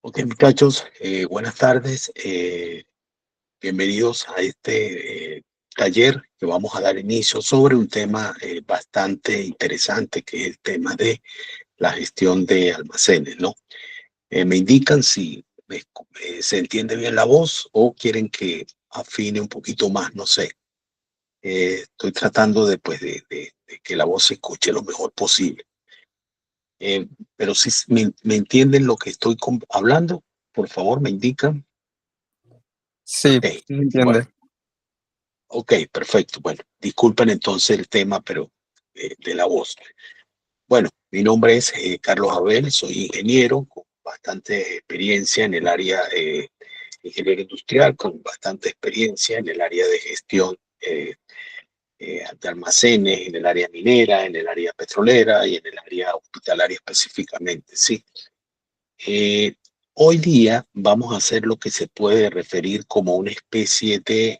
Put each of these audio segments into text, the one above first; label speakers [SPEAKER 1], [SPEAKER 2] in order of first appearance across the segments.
[SPEAKER 1] Ok, muchachos, buenas tardes. Bienvenidos a este taller que vamos a dar inicio sobre un tema bastante interesante, que es el tema de la gestión de almacenes, ¿no? Me indican si se entiende bien la voz o quieren que afine un poquito más, no sé. Estoy tratando de, pues, de que la voz se escuche lo mejor posible. Eh, pero si me entienden lo que estoy hablando, por favor, me indican.
[SPEAKER 2] Sí,
[SPEAKER 1] Ok,
[SPEAKER 2] sí se entiende.
[SPEAKER 1] bueno. Ok, perfecto. Bueno, disculpen entonces el tema, pero de la voz. Bueno, mi nombre es Carlos Abel, soy ingeniero con bastante experiencia en el área ingeniero industrial, con bastante experiencia en el área de gestión de almacenes, en el área minera, en el área petrolera y en el área hospitalaria específicamente, ¿sí? Eh, Hoy día vamos a hacer lo que se puede referir como una especie de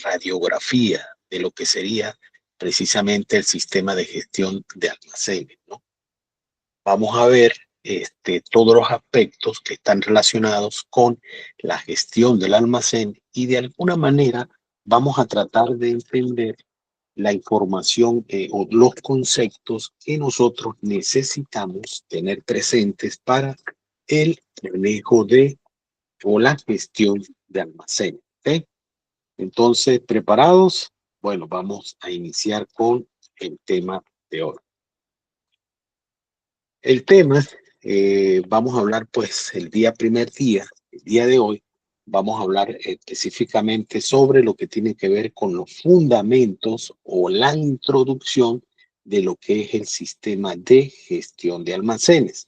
[SPEAKER 1] radiografía de lo que sería precisamente el sistema de gestión de almacenes, ¿no? Vamos a ver todos los aspectos que están relacionados con la gestión del almacén y de alguna manera vamos a tratar de entender la información o los conceptos que nosotros necesitamos tener presentes para el manejo de o la gestión de almacén. ¿Ok? Entonces, ¿preparados? Bueno, vamos a iniciar con el tema de hoy. El tema, vamos a hablar pues primer día, el día de hoy, vamos a hablar específicamente sobre lo que tiene que ver con los fundamentos o la introducción de lo que es el sistema de gestión de almacenes.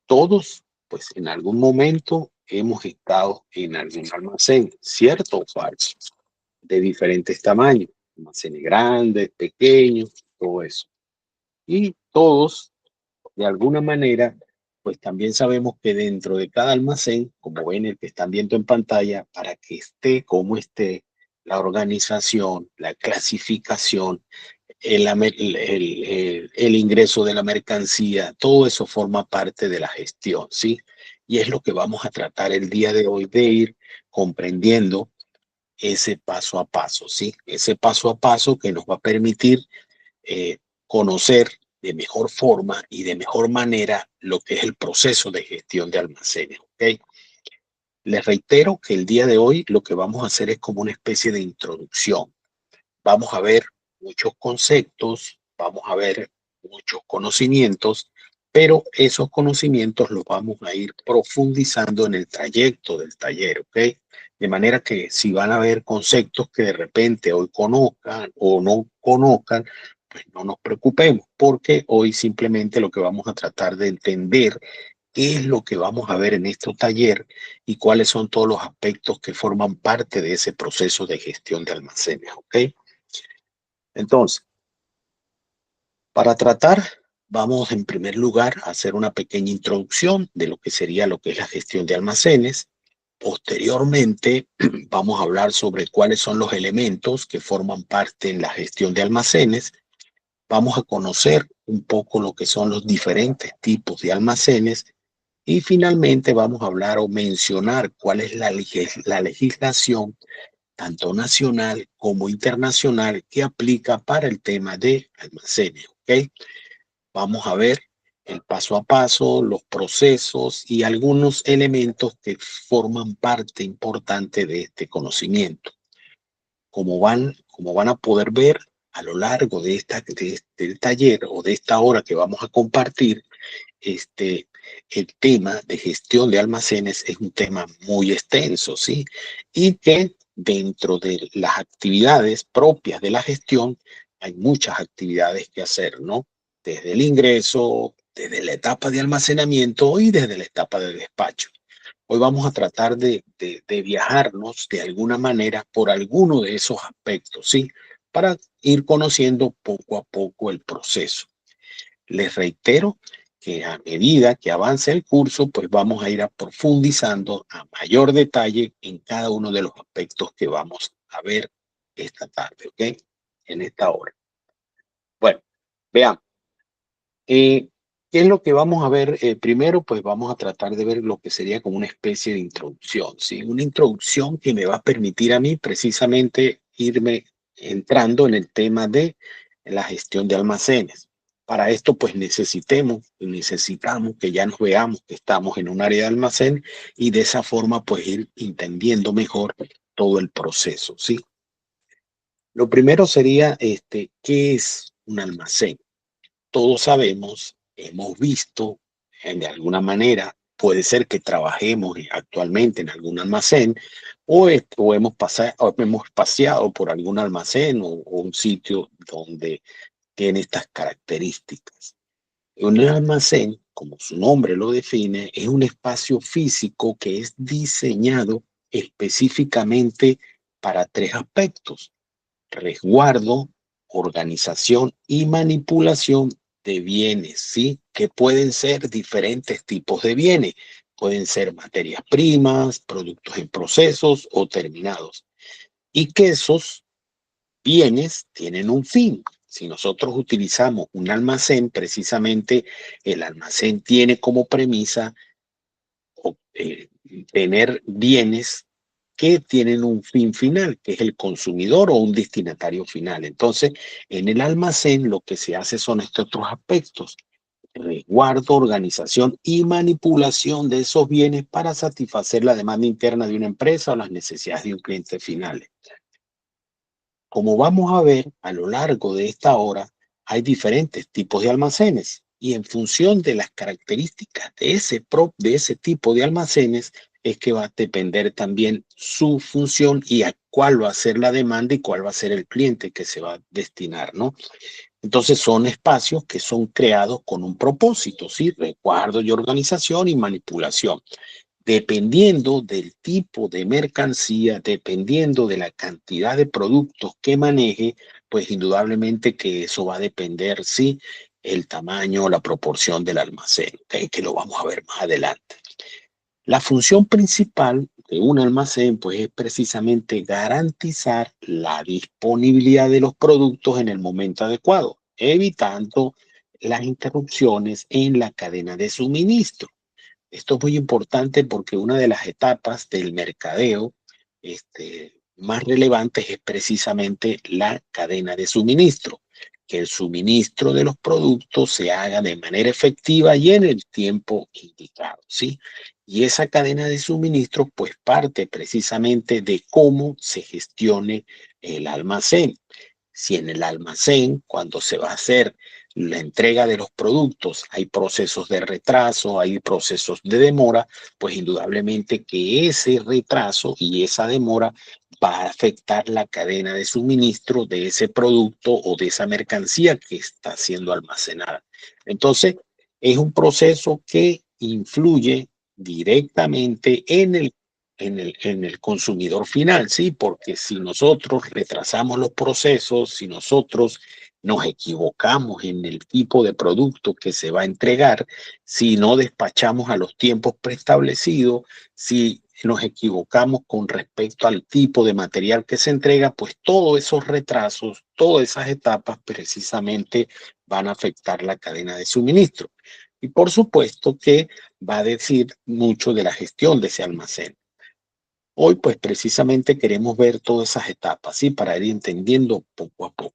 [SPEAKER 1] Todos, pues en algún momento hemos estado en algún almacén, ¿cierto o falso? De diferentes tamaños, almacenes grandes, pequeños, todo eso. Y todos de alguna manera, pues también sabemos que dentro de cada almacén, como ven el que están viendo en pantalla, para que esté como esté, la organización, la clasificación, el ingreso de la mercancía, todo eso forma parte de la gestión, ¿sí? Y es lo que vamos a tratar el día de hoy de ir comprendiendo ese paso a paso, ¿sí? Ese paso a paso que nos va a permitir conocer de mejor forma y de mejor manera lo que es el proceso de gestión de almacenes. ¿Ok? Les reitero que el día de hoy lo que vamos a hacer es como una especie de introducción. Vamos a ver muchos conceptos, vamos a ver muchos conocimientos, pero esos conocimientos los vamos a ir profundizando en el trayecto del taller, ¿ok? De manera que si van a haber conceptos que de repente hoy conozcan o no conozcan, pues no nos preocupemos, porque hoy simplemente lo que vamos a tratar de entender qué es lo que vamos a ver en este taller y cuáles son todos los aspectos que forman parte de ese proceso de gestión de almacenes, ¿ok? Entonces, para tratar, vamos en primer lugar a hacer una pequeña introducción de lo que sería lo que es la gestión de almacenes. Posteriormente, vamos a hablar sobre cuáles son los elementos que forman parte en la gestión de almacenes. Vamos a conocer un poco lo que son los diferentes tipos de almacenes y finalmente vamos a hablar o mencionar cuál es la legislación tanto nacional como internacional que aplica para el tema de almacenes. ¿Ok? Vamos a ver el paso a paso, los procesos y algunos elementos que forman parte importante de este conocimiento. Como van a poder ver a lo largo de del taller o de esta hora que vamos a compartir, este, el tema de gestión de almacenes es un tema muy extenso, ¿sí? Y que dentro de las actividades propias de la gestión hay muchas actividades que hacer, ¿no? Desde el ingreso, desde la etapa de almacenamiento y desde la etapa de despacho. Hoy vamos a tratar de viajarnos de alguna manera por alguno de esos aspectos, ¿sí? Para ir conociendo poco a poco el proceso. Les reitero que a medida que avance el curso, pues vamos a ir profundizando a mayor detalle en cada uno de los aspectos que vamos a ver esta tarde, ¿ok? En esta hora. Bueno, veamos. ¿Qué ¿Qué es lo que vamos a ver? Primero, pues vamos a tratar de ver lo que sería como una especie de introducción, ¿sí? Una introducción que me va a permitir a mí precisamente irme entrando en el tema de la gestión de almacenes. Para esto, pues necesitamos que ya nos veamos que estamos en un área de almacén y de esa forma, pues ir entendiendo mejor todo el proceso, ¿sí? Lo primero sería, ¿qué es un almacén? Todos sabemos, hemos visto de alguna manera, puede ser que trabajemos actualmente en algún almacén o o hemos paseado por algún almacén o un sitio donde tiene estas características. Un almacén, como su nombre lo define, es un espacio físico que es diseñado específicamente para tres aspectos: resguardo, organización y manipulación de bienes, ¿sí? Que pueden ser diferentes tipos de bienes. Pueden ser materias primas, productos en procesos o terminados. Y que esos bienes tienen un fin. Si nosotros utilizamos un almacén, precisamente el almacén tiene como premisa tener bienes que tienen un fin final, que es el consumidor o un destinatario final. Entonces, en el almacén lo que se hace son estos otros aspectos: resguardo, organización y manipulación de esos bienes para satisfacer la demanda interna de una empresa o las necesidades de un cliente final. Como vamos a ver a lo largo de esta hora, hay diferentes tipos de almacenes y en función de las características de ese tipo de almacenes es que va a depender también su función y a cuál va a ser la demanda y cuál va a ser el cliente que se va a destinar, ¿no? Entonces son espacios que son creados con un propósito, ¿sí? Resguardo y organización y manipulación. Dependiendo del tipo de mercancía, dependiendo de la cantidad de productos que maneje, pues indudablemente que eso va a depender, sí, el tamaño, la proporción del almacén, ¿ok? Que lo vamos a ver más adelante. La función principal de un almacén, pues, es precisamente garantizar la disponibilidad de los productos en el momento adecuado, evitando las interrupciones en la cadena de suministro. Esto es muy importante porque una de las etapas del mercadeo más relevantes es precisamente la cadena de suministro, que el suministro de los productos se haga de manera efectiva y en el tiempo indicado, ¿sí? Y esa cadena de suministro pues parte precisamente de cómo se gestione el almacén. Si en el almacén, cuando se va a hacer la entrega de los productos, hay procesos de retraso, hay procesos de demora, pues indudablemente que ese retraso y esa demora va a afectar la cadena de suministro de ese producto o de esa mercancía que está siendo almacenada. Entonces, es un proceso que influye directamente en el consumidor final, ¿sí? Porque si nosotros retrasamos los procesos, si nosotros nos equivocamos en el tipo de producto que se va a entregar, si no despachamos a los tiempos preestablecidos, si nos equivocamos con respecto al tipo de material que se entrega, pues todos esos retrasos, todas esas etapas precisamente van a afectar la cadena de suministro. Y por supuesto que va a decir mucho de la gestión de ese almacén. Hoy, pues precisamente queremos ver todas esas etapas, ¿sí? Para ir entendiendo poco a poco.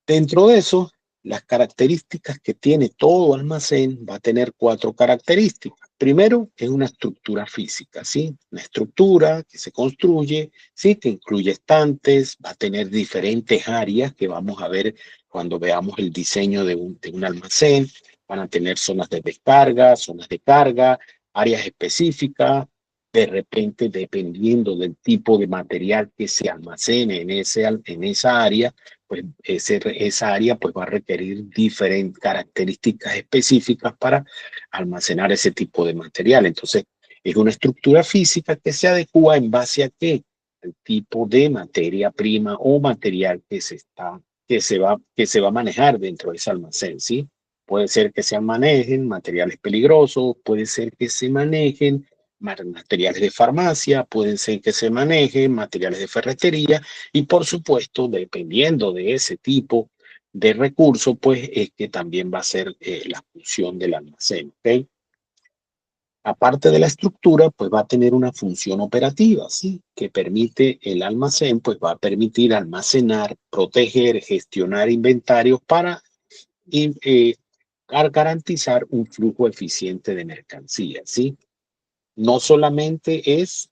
[SPEAKER 1] Dentro de eso, las características que tiene todo almacén va a tener cuatro características. Primero, es una estructura física, ¿sí? Una estructura que se construye, ¿sí? Que incluye estantes, va a tener diferentes áreas que vamos a ver cuando veamos el diseño de un almacén. Van a tener zonas de descarga, zonas de carga, áreas específicas. De repente, dependiendo del tipo de material que se almacene en esa área, pues esa área pues va a requerir diferentes características específicas para almacenar ese tipo de material. Entonces, es una estructura física que se adecua en base a qué, el tipo de materia prima o material que se va a manejar dentro de ese almacén, ¿sí? Puede ser que se manejen materiales peligrosos, puede ser que se manejen materiales de farmacia, pueden ser que se manejen materiales de ferretería, y por supuesto, dependiendo de ese tipo de recurso, pues es que también va a ser la función del almacén, ¿ok? Aparte de la estructura, pues va a tener una función operativa, ¿sí? Que permite el almacén, pues va a permitir almacenar, proteger, gestionar inventarios para eh, garantizar un flujo eficiente de mercancías, ¿sí? No solamente es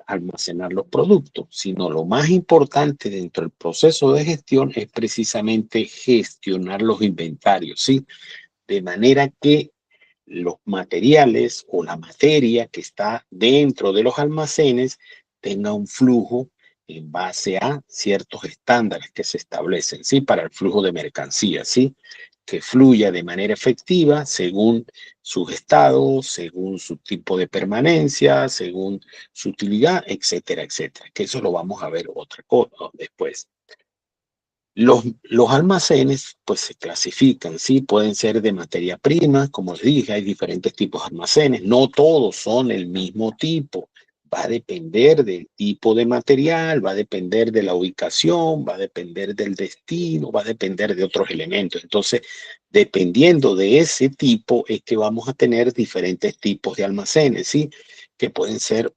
[SPEAKER 1] almacenar los productos, sino lo más importante dentro del proceso de gestión es precisamente gestionar los inventarios, ¿sí? De manera que los materiales o la materia que está dentro de los almacenes tenga un flujo en base a ciertos estándares que se establecen, ¿sí? Para el flujo de mercancías, ¿sí? Que fluya de manera efectiva según sus estados, según su tipo de permanencia, según su utilidad, etcétera, etcétera. Que eso lo vamos a ver otra cosa después. Los almacenes pues se clasifican, ¿sí? Pueden ser de materia prima, como les dije, hay diferentes tipos de almacenes, no todos son el mismo tipo, va a depender del tipo de material, va a depender de la ubicación, va a depender del destino, va a depender de otros elementos. Entonces, dependiendo de ese tipo, es que vamos a tener diferentes tipos de almacenes, ¿sí? Que pueden ser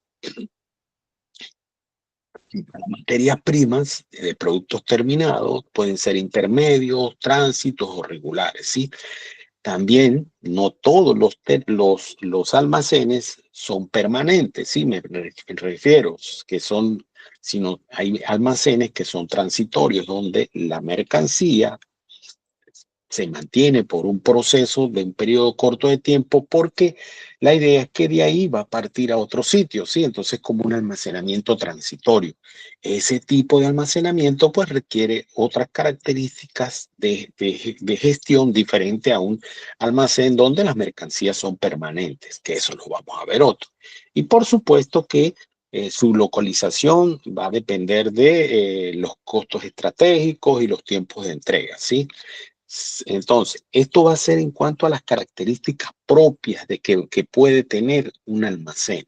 [SPEAKER 1] para materias primas de productos terminados, pueden ser intermedios, tránsitos o regulares, ¿sí? También no todos los almacenes son permanentes, ¿sí? Me refiero que son, sino hay almacenes que son transitorios, donde la mercancía se mantiene por un proceso de un periodo corto de tiempo porque la idea es que de ahí va a partir a otro sitio, ¿sí? Entonces como un almacenamiento transitorio. Ese tipo de almacenamiento pues requiere otras características de gestión diferente a un almacén donde las mercancías son permanentes, que eso lo vamos a ver otro. Y por supuesto que su localización va a depender de los costos estratégicos y los tiempos de entrega, ¿sí? Entonces, esto va a ser en cuanto a las características propias de que puede tener un almacén.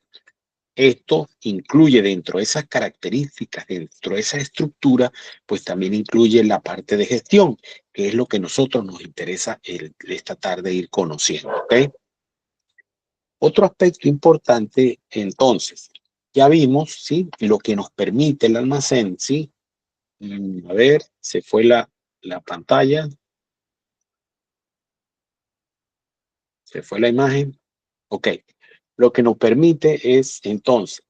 [SPEAKER 1] Esto incluye dentro de esas características, dentro de esa estructura, pues también incluye la parte de gestión, que es lo que a nosotros nos interesa esta tarde ir conociendo, ¿ok? Otro aspecto importante, entonces, ya vimos, ¿sí? Lo que nos permite el almacén, ¿sí? A ver, se fue la pantalla, se fue la imagen. Ok, lo que nos permite es entonces,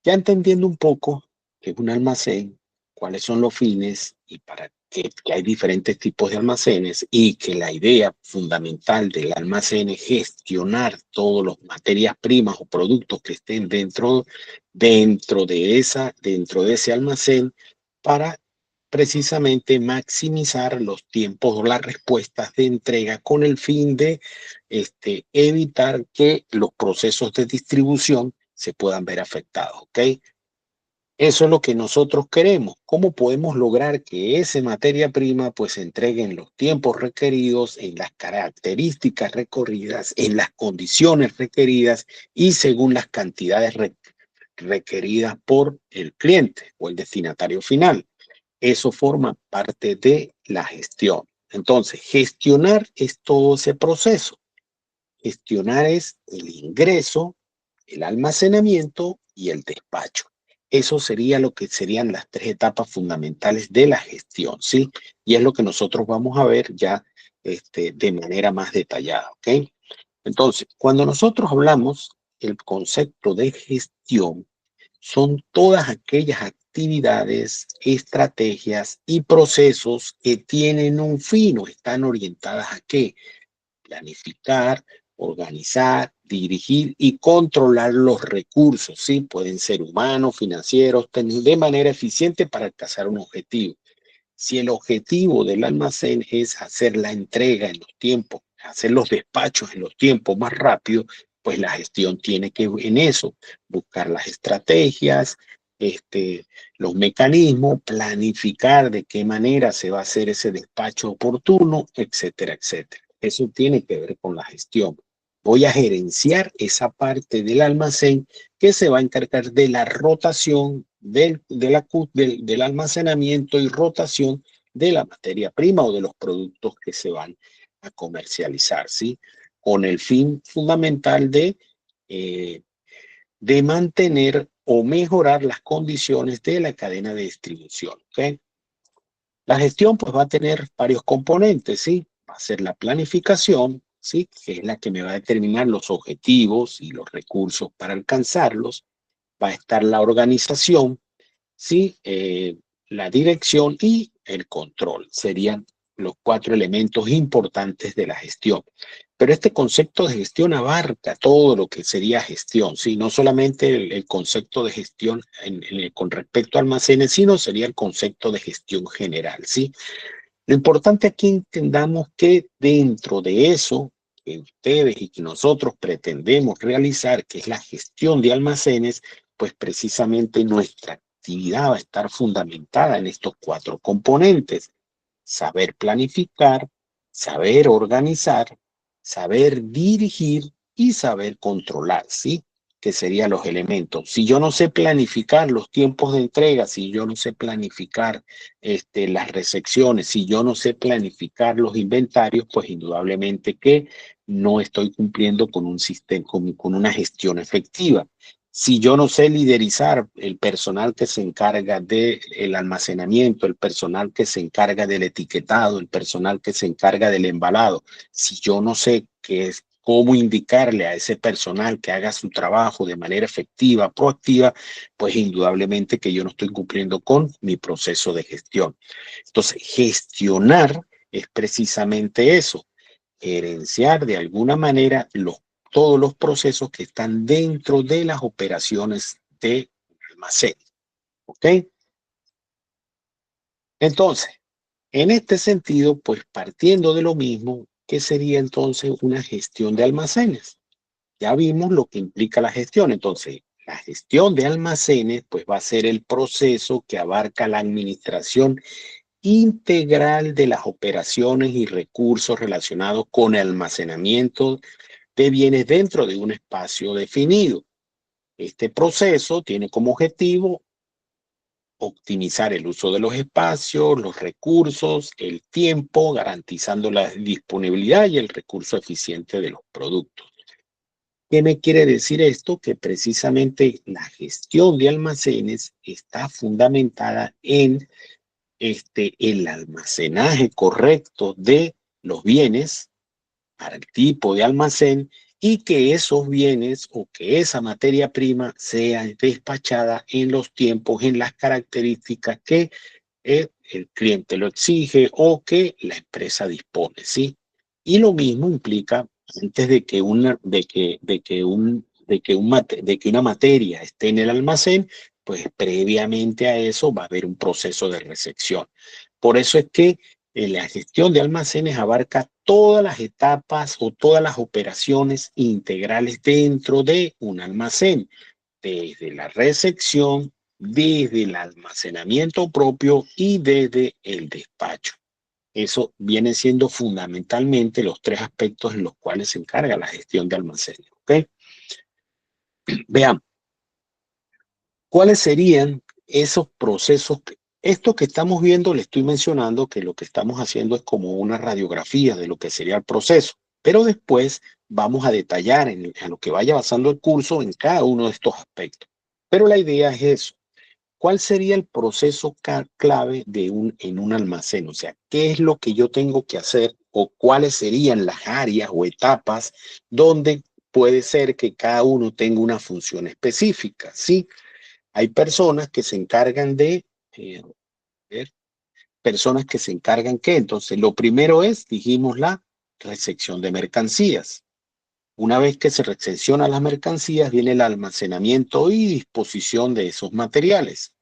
[SPEAKER 1] ya entendiendo un poco qué es un almacén, cuáles son los fines y para qué que hay diferentes tipos de almacenes y que la idea fundamental del almacén es gestionar todas las materias primas o productos que estén dentro de ese almacén para precisamente maximizar los tiempos o las respuestas de entrega con el fin de evitar que los procesos de distribución se puedan ver afectados, ¿ok? Eso es lo que nosotros queremos. ¿Cómo podemos lograr que esa materia prima pues se entregue en los tiempos requeridos, en las características recorridas, en las condiciones requeridas y según las cantidades requeridas por el cliente o el destinatario final? Eso forma parte de la gestión. Entonces, gestionar es todo ese proceso. Gestionar es el ingreso, el almacenamiento y el despacho. Eso sería lo que serían las tres etapas fundamentales de la gestión, ¿sí? Y es lo que nosotros vamos a ver ya de manera más detallada, ¿ok? Entonces, cuando nosotros hablamos el concepto de gestión, son todas aquellas actividades, estrategias y procesos que tienen un fin o están orientadas a qué? Planificar, organizar, dirigir y controlar los recursos, ¿sí? Pueden ser humanos, financieros, de manera eficiente para alcanzar un objetivo. Si el objetivo del almacén es hacer la entrega en los tiempos, hacer los despachos en los tiempos más rápidos, pues la gestión tiene que en eso, buscar las estrategias, los mecanismos, planificar de qué manera se va a hacer ese despacho oportuno, etcétera, etcétera. Eso tiene que ver con la gestión. Voy a gerenciar esa parte del almacén que se va a encargar de la rotación del almacenamiento y rotación de la materia prima o de los productos que se van a comercializar, ¿sí? Con el fin fundamental eh, de mantener o mejorar las condiciones de la cadena de distribución, ¿ok? La gestión pues va a tener varios componentes, ¿sí? Va a ser la planificación, ¿sí? Que es la que me va a determinar los objetivos y los recursos para alcanzarlos. Va a estar la organización, ¿sí? La dirección y el control serían los cuatro elementos importantes de la gestión. Pero este concepto de gestión abarca todo lo que sería gestión, ¿sí? No solamente el concepto de gestión con respecto a almacenes, sino sería el concepto de gestión general, ¿sí? Lo importante aquí entendamos que dentro de eso que ustedes y que nosotros pretendemos realizar, que es la gestión de almacenes, pues precisamente nuestra actividad va a estar fundamentada en estos cuatro componentes: saber planificar, saber organizar, saber dirigir y saber controlar, ¿sí? Que serían los elementos. Si yo no sé planificar los tiempos de entrega, si yo no sé planificar las recepciones, si yo no sé planificar los inventarios, pues indudablemente que no estoy cumpliendo con un sistema, con una gestión efectiva. Si yo no sé liderizar el personal que se encarga del almacenamiento, el personal que se encarga del etiquetado, el personal que se encarga del embalado, si yo no sé qué es, cómo indicarle a ese personal que haga su trabajo de manera efectiva, proactiva, pues indudablemente que yo no estoy cumpliendo con mi proceso de gestión. Entonces, gestionar es precisamente eso: gerenciar de alguna manera todos los procesos que están dentro de las operaciones de almacén. ¿Ok? Entonces, en este sentido, pues partiendo de lo mismo, ¿qué sería entonces una gestión de almacenes? Ya vimos lo que implica la gestión. Entonces, la gestión de almacenes, pues va a ser el proceso que abarca la administración integral de las operaciones y recursos relacionados con el almacenamiento de bienes dentro de un espacio definido. Este proceso tiene como objetivo optimizar el uso de los espacios, los recursos, el tiempo, garantizando la disponibilidad y el recurso eficiente de los productos. ¿Qué me quiere decir esto? Que precisamente la gestión de almacenes está fundamentada en el almacenaje correcto de los bienes para el tipo de almacén, y que esos bienes o que esa materia prima sea despachada en los tiempos, en las características que el cliente lo exige o que la empresa dispone, ¿sí? Y lo mismo implica, antes de que una materia esté en el almacén, pues previamente a eso va a haber un proceso de recepción. Por eso es que la gestión de almacenes abarca todas las etapas o todas las operaciones integrales dentro de un almacén, desde la recepción, desde el almacenamiento propio y desde el despacho. Eso viene siendo fundamentalmente los tres aspectos en los cuales se encarga la gestión de almacenes. ¿Ok? Veamos, ¿cuáles serían esos procesos? Esto que estamos viendo, le estoy mencionando que lo que estamos haciendo es como una radiografía de lo que sería el proceso, pero después vamos a detallar a lo que vaya basando el curso en cada uno de estos aspectos. Pero la idea es eso. ¿Cuál sería el proceso clave en un almacén? O sea, ¿qué es lo que yo tengo que hacer o cuáles serían las áreas o etapas donde puede ser que cada uno tenga una función específica? Sí, hay personas que se encargan eh, ver, personas que se encargan ¿qué? Entonces, lo primero es, dijimos, la recepción de mercancías. Una vez que se recepciona las mercancías, viene el almacenamiento y disposición de esos materiales.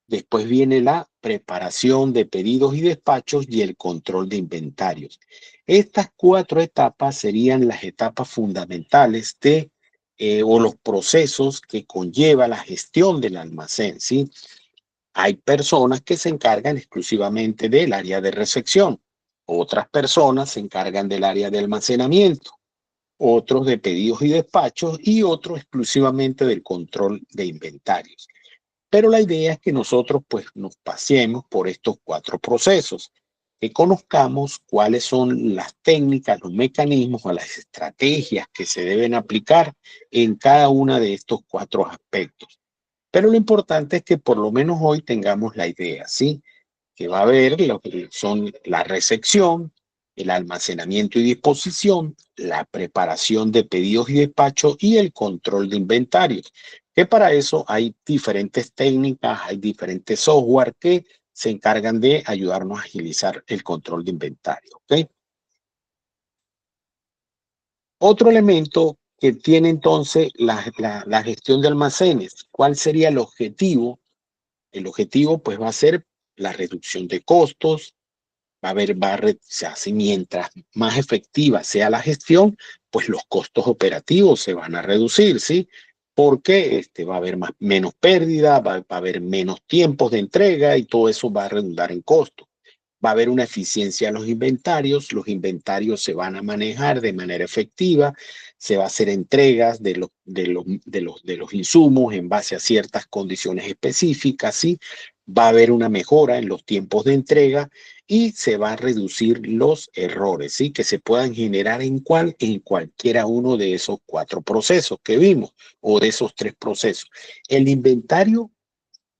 [SPEAKER 1] Después viene la preparación de pedidos y despachos y el control de inventarios. Estas cuatro etapas serían las etapas fundamentales o los procesos que conlleva la gestión del almacén, ¿sí? Hay personas que se encargan exclusivamente del área de recepción, otras personas se encargan del área de almacenamiento, otros de pedidos y despachos y otros exclusivamente del control de inventarios. Pero la idea es que nosotros pues nos pasemos por estos 4 procesos, que conozcamos cuáles son las técnicas, los mecanismos o las estrategias que se deben aplicar en cada una de estos 4 aspectos. Pero lo importante es que por lo menos hoy tengamos la idea, ¿sí? Que va a haber lo que son la recepción, el almacenamiento y disposición, la preparación de pedidos y despacho y el control de inventarios. Que para eso hay diferentes técnicas, hay diferentes software que se encargan de ayudarnos a agilizar el control de inventario. ¿Ok? Otro elemento que tiene entonces la gestión de almacenes, ¿cuál sería el objetivo? El objetivo pues va a ser la reducción de costos, va a haber, se hace mientras más efectiva sea la gestión, pues los costos operativos se van a reducir, ¿sí? Porque va a haber menos pérdida, va a haber menos tiempos de entrega y todo eso va a redundar en costos. Va a haber una eficiencia en los inventarios se van a manejar de manera efectiva, se va a hacer entregas de los insumos en base a ciertas condiciones específicas, ¿sí? Va a haber una mejora en los tiempos de entrega y se va a reducir los errores, ¿sí? Que se puedan generar en cualquiera uno de esos 4 procesos que vimos o de esos 3 procesos. El inventario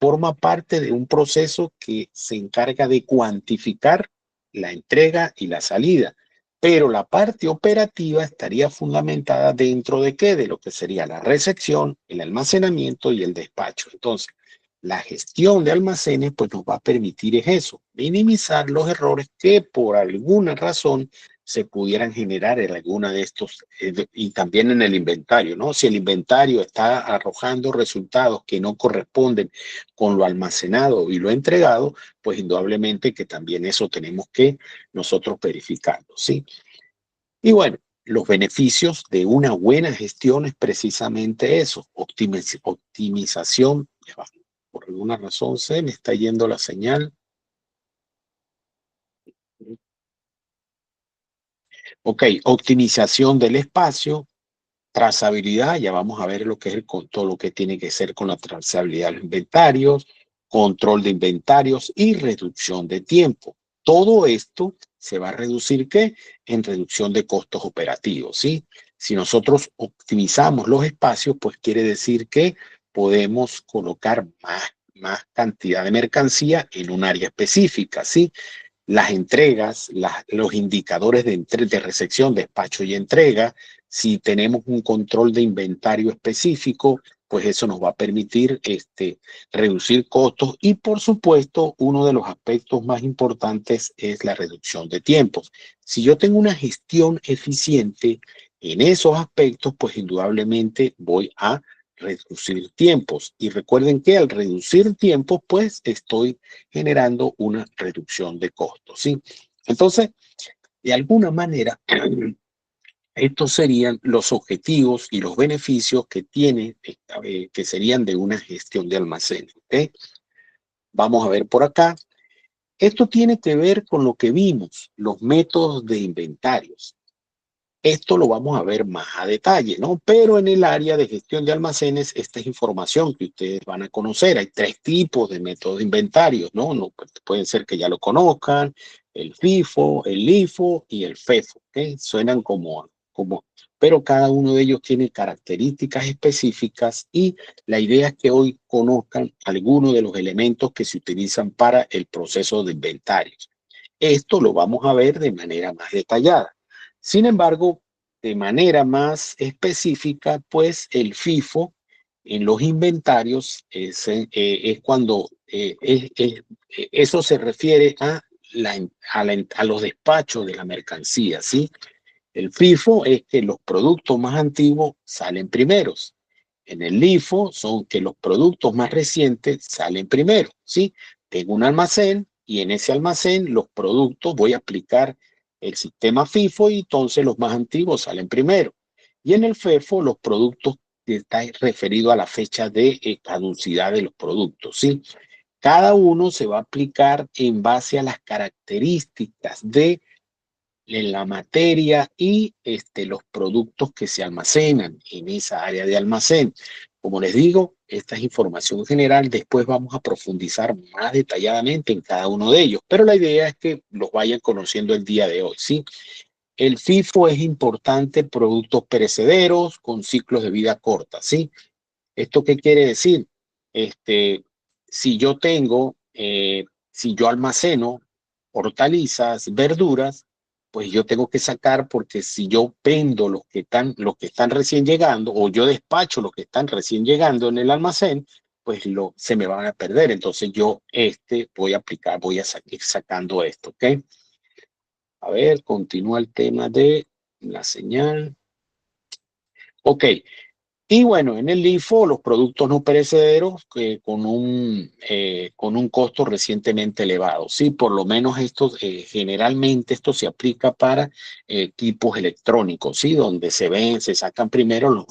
[SPEAKER 1] forma parte de un proceso que se encarga de cuantificar la entrega y la salida, pero la parte operativa estaría fundamentada dentro de qué, de lo que sería la recepción, el almacenamiento y el despacho. Entonces, la gestión de almacenes pues nos va a permitir es eso, minimizar los errores que por alguna razón se pudieran generar en alguna de estos y también en el inventario, ¿no? Si el inventario está arrojando resultados que no corresponden con lo almacenado y lo entregado, pues indudablemente que también eso tenemos que nosotros verificarlo, ¿sí? Y bueno, los beneficios de una buena gestión es precisamente eso, optimización. Por alguna razón se me está yendo la señal. Ok, optimización del espacio, trazabilidad, ya vamos a ver lo que es todo lo que tiene que ser con la trazabilidad de los inventarios, control de inventarios y reducción de tiempo. Todo esto se va a reducir ¿qué? En reducción de costos operativos, ¿sí? Si nosotros optimizamos los espacios, pues quiere decir que podemos colocar más cantidad de mercancía en un área específica, ¿sí? Las entregas, los indicadores de recepción, despacho y entrega. Si tenemos un control de inventario específico, pues eso nos va a permitir reducir costos y por supuesto uno de los aspectos más importantes es la reducción de tiempos. Si yo tengo una gestión eficiente en esos aspectos, pues indudablemente voy a reducir tiempos. Y recuerden que al reducir tiempos, pues estoy generando una reducción de costos, ¿sí? Entonces, de alguna manera, estos serían los objetivos y los beneficios que tiene, que serían de una gestión de almacenes, ¿ok? Vamos a ver por acá. Esto tiene que ver con lo que vimos, los métodos de inventarios. Esto lo vamos a ver más a detalle, ¿no? Pero en el área de gestión de almacenes, esta es información que ustedes van a conocer. Hay 3 tipos de métodos de inventarios, ¿no? No pueden ser que ya lo conozcan, el FIFO, el LIFO y el FEFO, ¿ok? Suenan pero cada uno de ellos tiene características específicas y la idea es que hoy conozcan algunos de los elementos que se utilizan para el proceso de inventarios. Esto lo vamos a ver de manera más detallada. Sin embargo, de manera más específica, pues el FIFO en los inventarios es cuando eso se refiere a los despachos de la mercancía, ¿sí? El FIFO es que los productos más antiguos salen primeros. En el LIFO son que los productos más recientes salen primero, ¿sí? Tengo un almacén y en ese almacén los productos voy a aplicar el sistema FIFO y entonces los más antiguos salen primero. Y en el FEFO los productos está referido a la fecha de caducidad de los productos, ¿sí? Cada uno se va a aplicar en base a las características de en la materia y los productos que se almacenan en esa área de almacén. Como les digo, esta es información general, después vamos a profundizar más detalladamente en cada uno de ellos, pero la idea es que los vayan conociendo el día de hoy, ¿sí? El FIFO es importante, productos perecederos con ciclos de vida corta, ¿sí? ¿Esto qué quiere decir? Si yo tengo, si yo almaceno hortalizas, verduras, pues yo tengo que sacar porque si yo vendo los que están recién llegando o yo despacho los que están recién llegando en el almacén, pues se me van a perder. Entonces yo voy a aplicar, voy a ir sacando esto, ¿ok? A ver, continúa el tema de la señal. Ok, y bueno, en el LIFO, los productos no perecederos con un costo recientemente elevado. Sí, por lo menos generalmente esto se aplica para equipos electrónicos, ¿sí? Donde se sacan primero los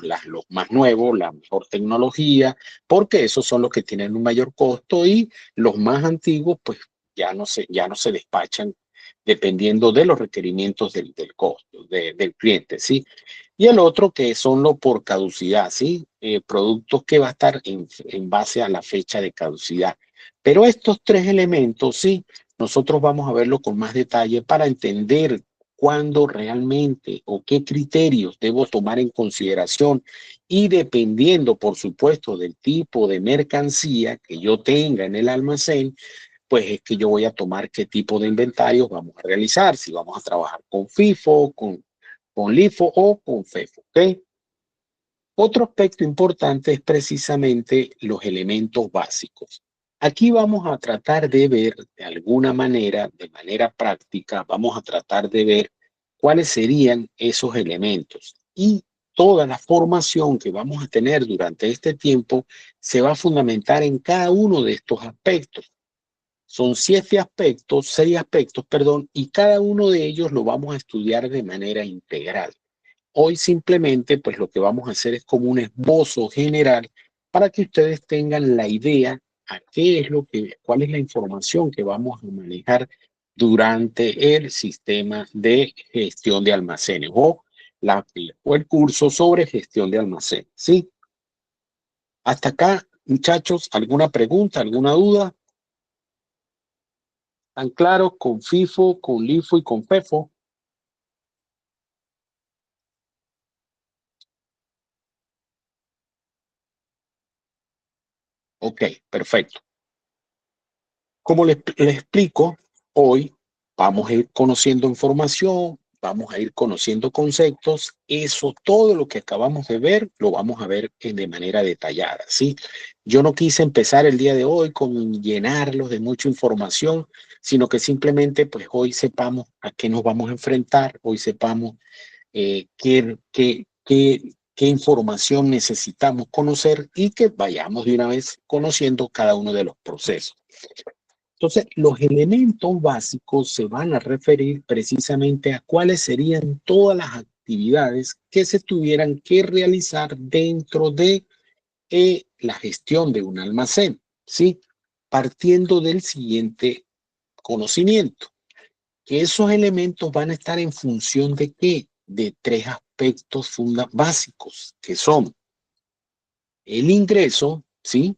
[SPEAKER 1] más nuevos, la mejor tecnología, porque esos son los que tienen un mayor costo y los más antiguos, pues ya no se despachan dependiendo de los requerimientos del costo, del cliente, ¿sí? Y el otro que son los por caducidad, ¿sí? Productos que va a estar en base a la fecha de caducidad. Pero estos tres elementos, sí, nosotros vamos a verlo con más detalle para entender cuándo realmente o qué criterios debo tomar en consideración y dependiendo, por supuesto, del tipo de mercancía que yo tenga en el almacén, pues es que yo voy a tomar qué tipo de inventarios vamos a realizar, si vamos a trabajar con FIFO, con LIFO o con FEFO, ¿ok? Otro aspecto importante es precisamente los elementos básicos. Aquí vamos a tratar de ver de alguna manera, de manera práctica, vamos a tratar de ver cuáles serían esos elementos. Y toda la formación que vamos a tener durante este tiempo se va a fundamentar en cada uno de estos aspectos. Son seis aspectos, perdón, y cada uno de ellos lo vamos a estudiar de manera integral. Hoy simplemente, pues lo que vamos a hacer es como un esbozo general para que ustedes tengan la idea a cuál es la información que vamos a manejar durante el sistema de gestión de almacenes o el curso sobre gestión de almacenes, ¿sí? Hasta acá, muchachos, ¿alguna pregunta, alguna duda? ¿Están claros con FIFO, con LIFO y con FEFO? Ok, perfecto. Como les explico, hoy vamos a ir conociendo información, vamos a ir conociendo conceptos. Eso, todo lo que acabamos de ver, lo vamos a ver de manera detallada, ¿sí? Yo no quise empezar el día de hoy con llenarlos de mucha información, sino que simplemente, pues hoy sepamos a qué nos vamos a enfrentar, hoy sepamos qué información necesitamos conocer y que vayamos de una vez conociendo cada uno de los procesos. Entonces, los elementos básicos se van a referir precisamente a cuáles serían todas las actividades que se tuvieran que realizar dentro de la gestión de un almacén, ¿sí? Partiendo del siguiente conocimiento, que esos elementos van a estar en función de qué? De tres aspectos básicos, que son el ingreso, ¿sí?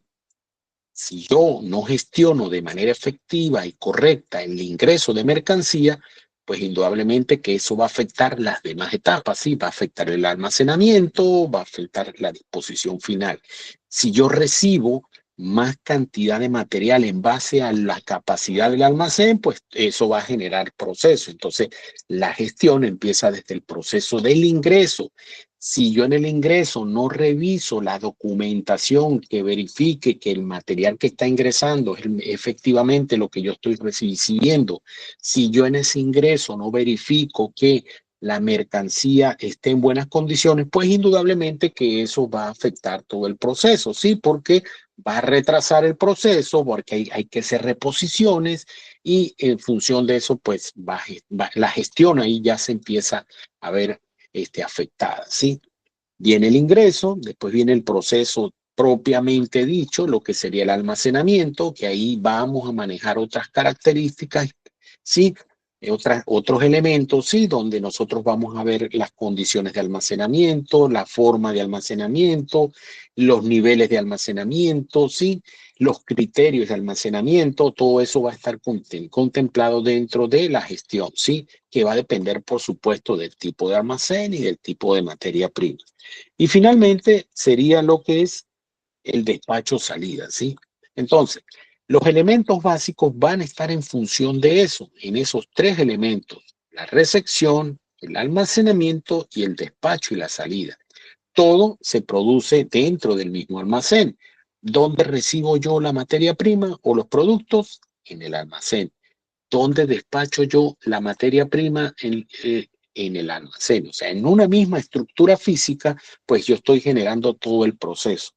[SPEAKER 1] Si yo no gestiono de manera efectiva y correcta el ingreso de mercancía, pues indudablemente que eso va a afectar las demás etapas, ¿sí? Va a afectar el almacenamiento, va a afectar la disposición final. Si yo recibo más cantidad de material en base a la capacidad del almacén, pues eso va a generar proceso. Entonces, la gestión empieza desde el proceso del ingreso. Si yo en el ingreso no reviso la documentación que verifique que el material que está ingresando es efectivamente lo que yo estoy recibiendo, si yo en ese ingreso no verifico que la mercancía esté en buenas condiciones, pues indudablemente que eso va a afectar todo el proceso, ¿sí? Porque va a retrasar el proceso, porque hay que hacer reposiciones y en función de eso, pues la gestión ahí ya se empieza a ver afectada, ¿sí? Viene el ingreso, después viene el proceso propiamente dicho, lo que sería el almacenamiento, que ahí vamos a manejar otras características, ¿sí? otros elementos, sí, donde nosotros vamos a ver las condiciones de almacenamiento, la forma de almacenamiento, los niveles de almacenamiento, sí, los criterios de almacenamiento, todo eso va a estar contemplado dentro de la gestión, sí, que va a depender, por supuesto, del tipo de almacén y del tipo de materia prima. Y finalmente sería lo que es el despacho salida, ¿sí? Entonces, los elementos básicos van a estar en función de eso, en esos tres elementos, la recepción, el almacenamiento y el despacho y la salida. Todo se produce dentro del mismo almacén. ¿Dónde recibo yo la materia prima o los productos? En el almacén. ¿Dónde despacho yo la materia prima? En el almacén. O sea, en una misma estructura física, pues yo estoy generando todo el proceso.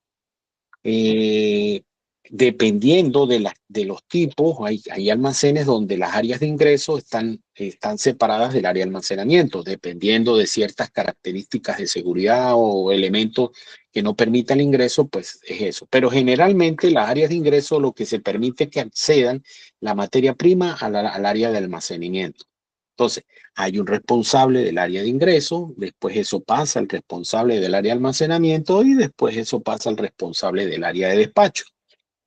[SPEAKER 1] Eh, Dependiendo de los tipos, hay almacenes donde las áreas de ingreso están separadas del área de almacenamiento, dependiendo de ciertas características de seguridad o elementos que no permitan el ingreso, pues es eso. Pero generalmente las áreas de ingreso lo que se permite es que accedan la materia prima al área de almacenamiento. Entonces, hay un responsable del área de ingreso, después eso pasa al responsable del área de almacenamiento y después eso pasa al responsable del área de despacho.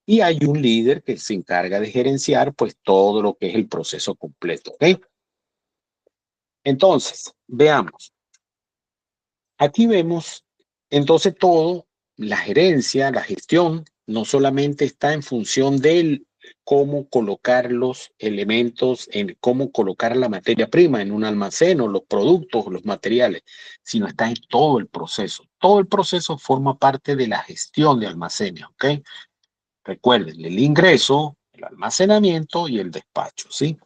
[SPEAKER 1] Y hay un líder que se encarga de gerenciar pues todo lo que es el proceso completo. ¿Ok? Entonces, veamos. Aquí vemos entonces todo, la gerencia, la gestión, no solamente está en función del cómo colocar los elementos, en cómo colocar la materia prima en un almacén o los productos o los materiales, sino está en todo el proceso. Todo el proceso forma parte de la gestión de almacenes, ¿ok? Recuerden, el ingreso, el almacenamiento y el despacho, ¿sí?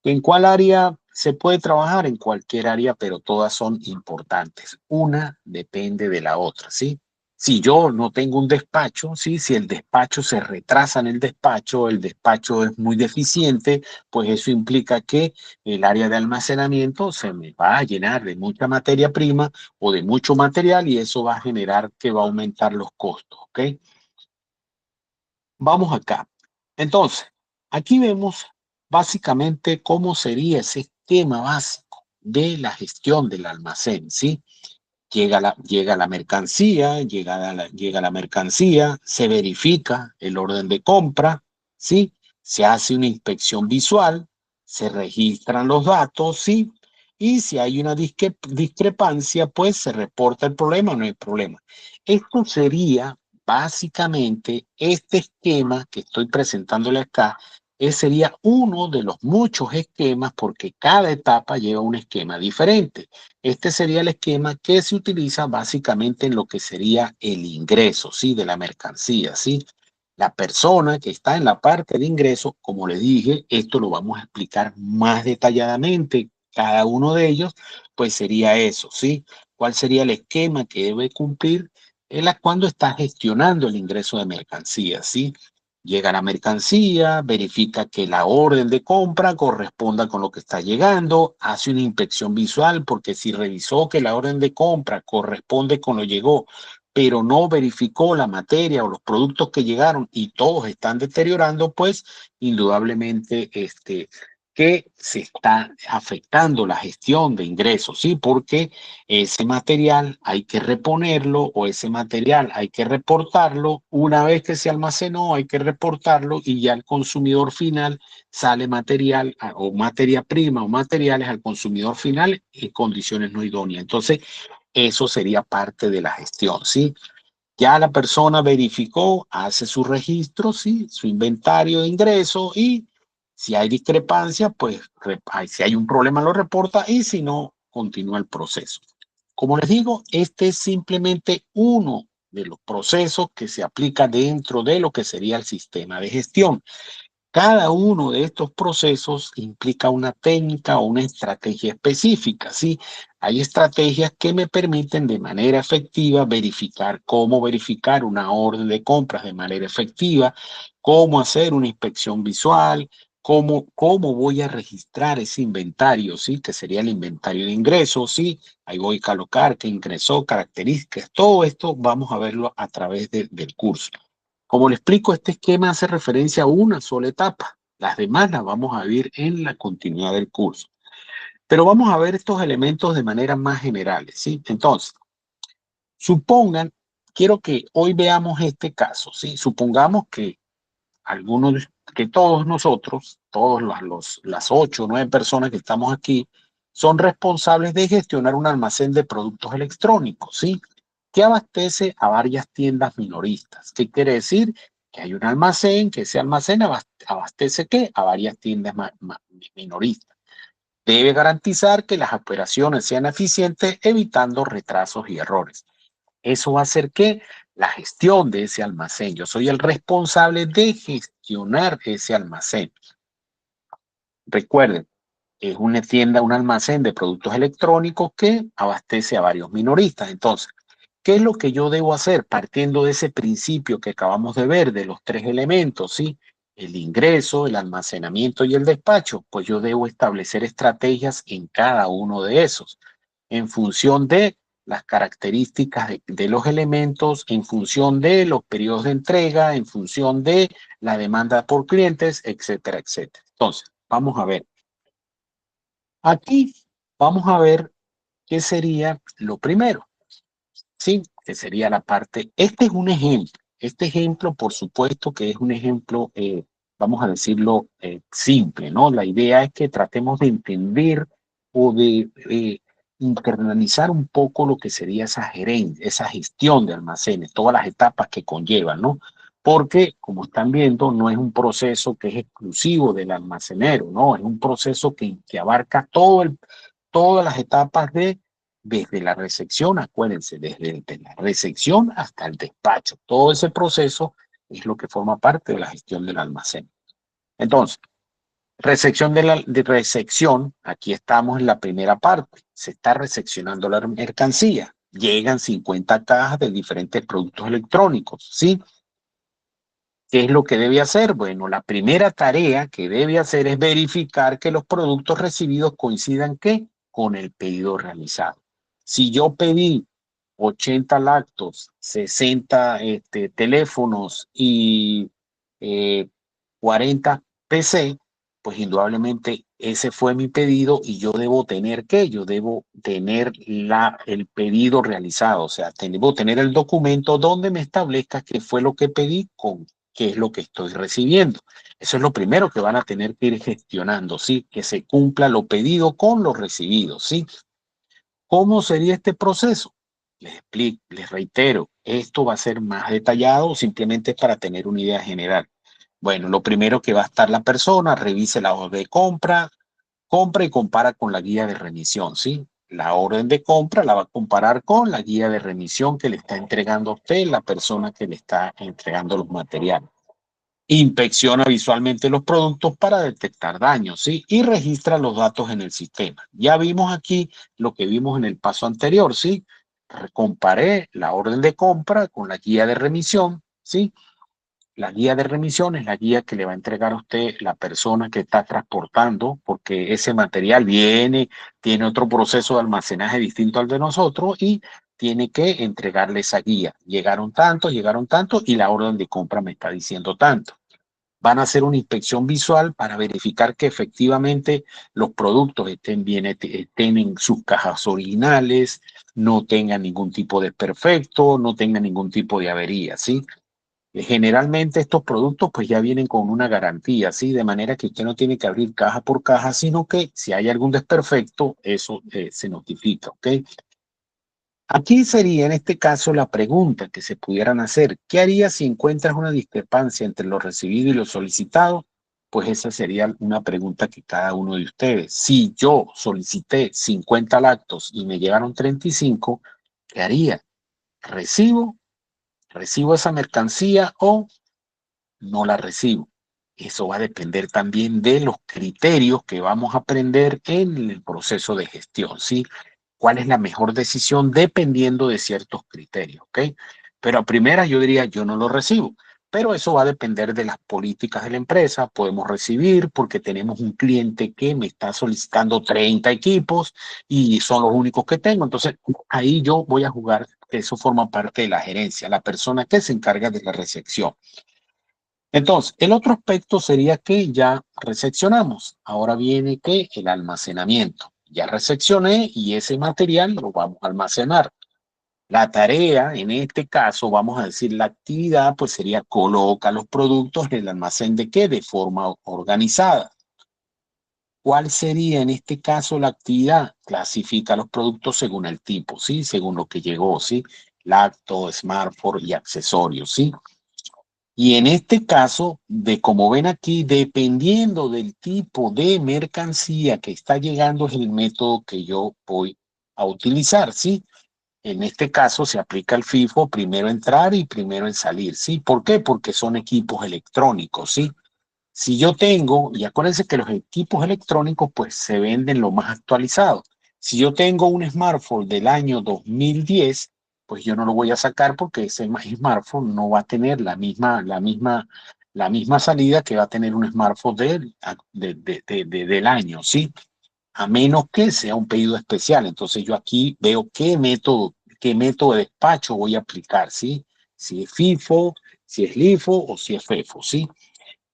[SPEAKER 1] ¿En cuál área se puede trabajar? En cualquier área, pero todas son importantes. Una depende de la otra, ¿sí? Si yo no tengo un despacho, ¿sí? Si el despacho se retrasa en el despacho es muy deficiente, pues eso implica que el área de almacenamiento se me va a llenar de mucha materia prima o de mucho material y eso va a generar que va a aumentar los costos, ¿ok? Vamos acá. Entonces, aquí vemos básicamente cómo sería ese esquema básico de la gestión del almacén, ¿sí? Llega la mercancía, llega la mercancía, se verifica el orden de compra, ¿sí? Se hace una inspección visual, se registran los datos, ¿sí? Y si hay una discrepancia, pues se reporta el problema, no hay problema. Esto sería básicamente este esquema que estoy presentándole acá, sería uno de los muchos esquemas porque cada etapa lleva un esquema diferente. Este sería el esquema que se utiliza básicamente en lo que sería el ingreso, ¿sí? De la mercancía, ¿sí? La persona que está en la parte de ingreso, como le dije, esto lo vamos a explicar más detalladamente. Cada uno de ellos, pues sería eso, ¿sí? ¿Cuál sería el esquema que debe cumplir cuando está gestionando el ingreso de mercancía, ¿sí? Llega la mercancía, verifica que la orden de compra corresponda con lo que está llegando, hace una inspección visual porque si revisó que la orden de compra corresponde con lo que llegó, pero no verificó la materia o los productos que llegaron y todos están deteriorando, pues indudablemente que se está afectando la gestión de ingresos, ¿sí? Porque ese material hay que reponerlo o ese material hay que reportarlo. Una vez que se almacenó, hay que reportarlo y ya el consumidor final sale material o materia prima o materiales al consumidor final en condiciones no idóneas. Entonces, eso sería parte de la gestión, ¿sí? Ya la persona verificó, hace su registro, ¿sí? Su inventario de ingresos y si hay discrepancia, pues si hay un problema lo reporta y si no, continúa el proceso. Como les digo, este es simplemente uno de los procesos que se aplica dentro de lo que sería el sistema de gestión. Cada uno de estos procesos implica una técnica o una estrategia específica, ¿sí? Hay estrategias que me permiten de manera efectiva verificar cómo verificar una orden de compras de manera efectiva, cómo hacer una inspección visual, cómo voy a registrar ese inventario, ¿sí? Que sería el inventario de ingresos, ¿sí? Ahí voy a colocar qué ingresó, características, todo esto vamos a verlo a través del curso. Como le explico, este esquema hace referencia a una sola etapa. Las demás las vamos a ver en la continuidad del curso. Pero vamos a ver estos elementos de manera más generales, ¿sí? Entonces, supongan, quiero que hoy veamos este caso, ¿sí? Supongamos que algunos, que todos nosotros, todos las 8 o 9 personas que estamos aquí, son responsables de gestionar un almacén de productos electrónicos, ¿sí? Que abastece a varias tiendas minoristas. ¿Qué quiere decir? Que hay un almacén, que ese almacén abastece ¿qué? A varias tiendas minoristas. Debe garantizar que las operaciones sean eficientes, evitando retrasos y errores. Eso va a hacer que la gestión de ese almacén, yo soy el responsable de gestionar ese almacén. Recuerden, es una tienda, un almacén de productos electrónicos que abastece a varios minoristas. Entonces, ¿qué es lo que yo debo hacer partiendo de ese principio que acabamos de ver de los 3 elementos, ¿sí? El ingreso, el almacenamiento y el despacho. Pues yo debo establecer estrategias en cada uno de esos en función de las características de los elementos, en función de los periodos de entrega, en función de la demanda por clientes, etcétera, etcétera. Entonces, vamos a ver. Aquí vamos a ver qué sería lo primero, ¿sí? Que sería la parte, este es un ejemplo. Este ejemplo, por supuesto que es un ejemplo, vamos a decirlo, simple, ¿no? La idea es que tratemos de entender o de internalizar un poco lo que sería esa gestión de almacenes, todas las etapas que conllevan, ¿no? Porque, como están viendo, no es un proceso que es exclusivo del almacenero, ¿no? Es un proceso que abarca todas las etapas desde la recepción, acuérdense, desde la recepción hasta el despacho. Todo ese proceso es lo que forma parte de la gestión del almacén. Entonces, recepción de recepción, aquí estamos en la primera parte. Se está recepcionando la mercancía. Llegan 50 cajas de diferentes productos electrónicos, ¿sí? ¿Qué es lo que debe hacer? Bueno, la primera tarea que debe hacer es verificar que los productos recibidos coincidan ¿qué? Con el pedido realizado. Si yo pedí 80 lactos, 60 teléfonos y 40 PC, pues indudablemente ese fue mi pedido y yo debo tener ¿qué? Yo debo tener el pedido realizado, o sea, debo tener el documento donde me establezca qué fue lo que pedí con qué es lo que estoy recibiendo. Eso es lo primero que van a tener que ir gestionando, ¿sí? Que se cumpla lo pedido con lo recibido, ¿sí? ¿Cómo sería este proceso? Les explico, les reitero, esto va a ser más detallado, simplemente para tener una idea general. Bueno, lo primero que va a estar la persona, revise la orden de compra, compra y compara con la guía de remisión, ¿sí? La orden de compra la va a comparar con la guía de remisión que le está entregando a usted la persona que le está entregando los materiales. Inspecciona visualmente los productos para detectar daños, ¿sí? Y registra los datos en el sistema. Ya vimos aquí lo que vimos en el paso anterior, ¿sí? Comparé la orden de compra con la guía de remisión, ¿sí? La guía de remisión es la guía que le va a entregar a usted la persona que está transportando, porque ese material viene, tiene otro proceso de almacenaje distinto al de nosotros y tiene que entregarle esa guía. Llegaron tantos y la orden de compra me está diciendo tanto. Van a hacer una inspección visual para verificar que efectivamente los productos estén bien, estén en sus cajas originales, no tengan ningún tipo de desperfecto, no tengan ningún tipo de avería, ¿sí? Generalmente estos productos pues ya vienen con una garantía, ¿sí? De manera que usted no tiene que abrir caja por caja, sino que si hay algún desperfecto, eso se notifica, ¿ok? Aquí sería en este caso la pregunta que se pudieran hacer. ¿Qué harías si encuentras una discrepancia entre lo recibido y lo solicitado? Pues esa sería una pregunta que cada uno de ustedes. Si yo solicité 50 lactos y me llegaron 35, ¿qué haría? ¿Recibo? ¿Recibo esa mercancía o no la recibo? Eso va a depender también de los criterios que vamos a aprender en el proceso de gestión, ¿sí? ¿Cuál es la mejor decisión dependiendo de ciertos criterios? ¿Ok? Pero a primera yo diría, yo no lo recibo. Pero eso va a depender de las políticas de la empresa. Podemos recibir porque tenemos un cliente que me está solicitando 30 equipos y son los únicos que tengo. Entonces, ahí yo voy a jugar, eso forma parte de la gerencia, la persona que se encarga de la recepción. Entonces, el otro aspecto sería que ya recepcionamos. Ahora viene que el almacenamiento. Ya recepcioné y ese material lo vamos a almacenar. La tarea, en este caso, vamos a decir la actividad, pues sería coloca los productos en el almacén de qué, de forma organizada. ¿Cuál sería en este caso la actividad? Clasifica los productos según el tipo, ¿sí? Según lo que llegó, ¿sí? Lacto, smartphone y accesorios, ¿sí? Y en este caso, de como ven aquí, dependiendo del tipo de mercancía que está llegando, es el método que yo voy a utilizar, ¿sí? En este caso se aplica el FIFO, primero entrar y primero en salir, ¿sí? ¿Por qué? Porque son equipos electrónicos, ¿sí? Si yo tengo, y acuérdense que los equipos electrónicos pues se venden lo más actualizado. Si yo tengo un smartphone del año 2010, pues yo no lo voy a sacar porque ese smartphone no va a tener la misma salida que va a tener un smartphone del año, ¿sí? A menos que sea un pedido especial. Entonces yo aquí veo qué método de despacho voy a aplicar, ¿sí? Si es FIFO, si es LIFO o si es FEFO, ¿sí?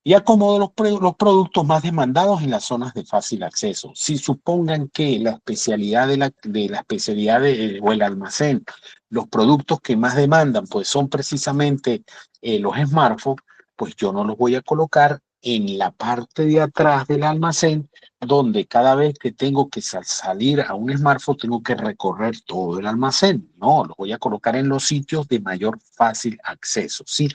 [SPEAKER 1] Y acomodo los productos más demandados en las zonas de fácil acceso. Si supongan que la especialidad de la especialidad o el almacén, los productos que más demandan, pues son precisamente los smartphones, pues yo no los voy a colocar en la parte de atrás del almacén, donde cada vez que tengo que salir a un smartphone tengo que recorrer todo el almacén. No, los voy a colocar en los sitios de mayor fácil acceso, ¿sí?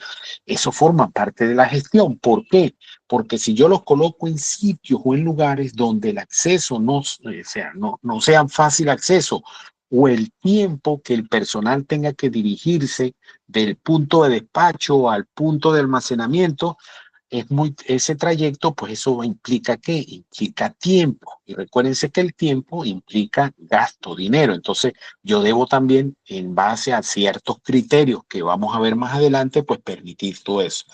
[SPEAKER 1] Eso forma parte de la gestión. ¿Por qué? Porque si yo los coloco en sitios o en lugares donde el acceso no sean fácil acceso o el tiempo que el personal tenga que dirigirse del punto de despacho al punto de almacenamiento, ese trayecto, pues eso implica ¿qué? Implica tiempo. Y recuérdense que el tiempo implica gasto, dinero. Entonces, yo debo también, en base a ciertos criterios que vamos a ver más adelante, pues permitir todo eso.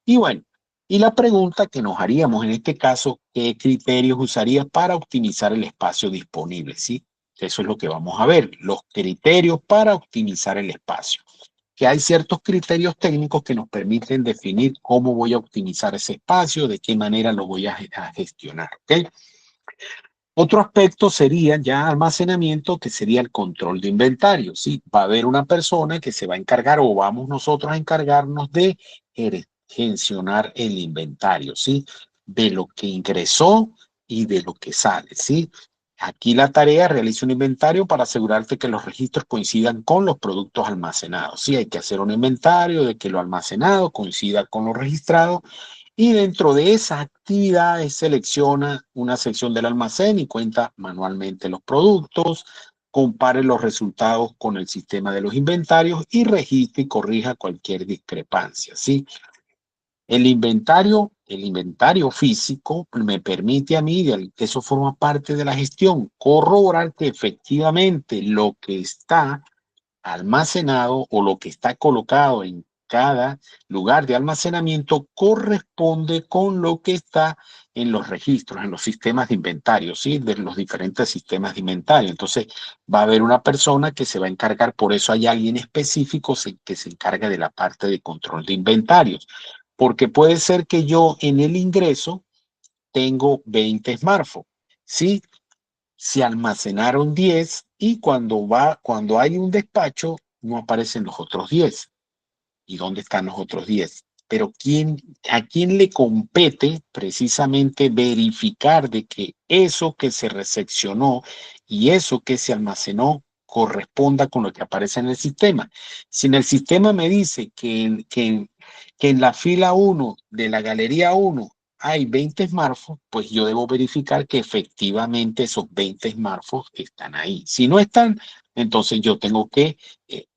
[SPEAKER 1] Y bueno, y la pregunta que nos haríamos en este caso, ¿qué criterios usaría para optimizar el espacio disponible? ¿Sí? Eso es lo que vamos a ver, los criterios para optimizar el espacio. Que hay ciertos criterios técnicos que nos permiten definir cómo voy a optimizar ese espacio, de qué manera lo voy a gestionar. ¿Okay? Otro aspecto sería ya almacenamiento, que sería el control de inventario. ¿Sí? Va a haber una persona que se va a encargar o vamos nosotros a encargarnos de gestionar el inventario, ¿sí? De lo que ingresó y de lo que sale, ¿sí? Aquí la tarea realiza un inventario para asegurarte que los registros coincidan con los productos almacenados. Sí, hay que hacer un inventario de que lo almacenado coincida con lo registrado y dentro de esas actividades selecciona una sección del almacén y cuenta manualmente los productos, compare los resultados con el sistema de los inventarios y registre y corrija cualquier discrepancia, ¿sí? El inventario físico me permite a mí, que eso forma parte de la gestión, corroborar que efectivamente lo que está almacenado o lo que está colocado en cada lugar de almacenamiento corresponde con lo que está en los registros, en los sistemas de inventario, ¿sí? De los diferentes sistemas de inventario. Entonces, va a haber una persona que se va a encargar, por eso hay alguien específico que se encarga de la parte de control de inventarios, porque puede ser que yo en el ingreso tengo 20 smartphones, ¿sí? Se almacenaron 10 y cuando hay un despacho no aparecen los otros 10. ¿Y dónde están los otros 10? Pero ¿a quién le compete precisamente verificar de que eso que se recepcionó y eso que se almacenó corresponda con lo que aparece en el sistema? Si en el sistema me dice que en la fila 1 de la galería 1 hay 20 smartphones, pues yo debo verificar que efectivamente esos 20 smartphones están ahí. Si no están, entonces yo tengo que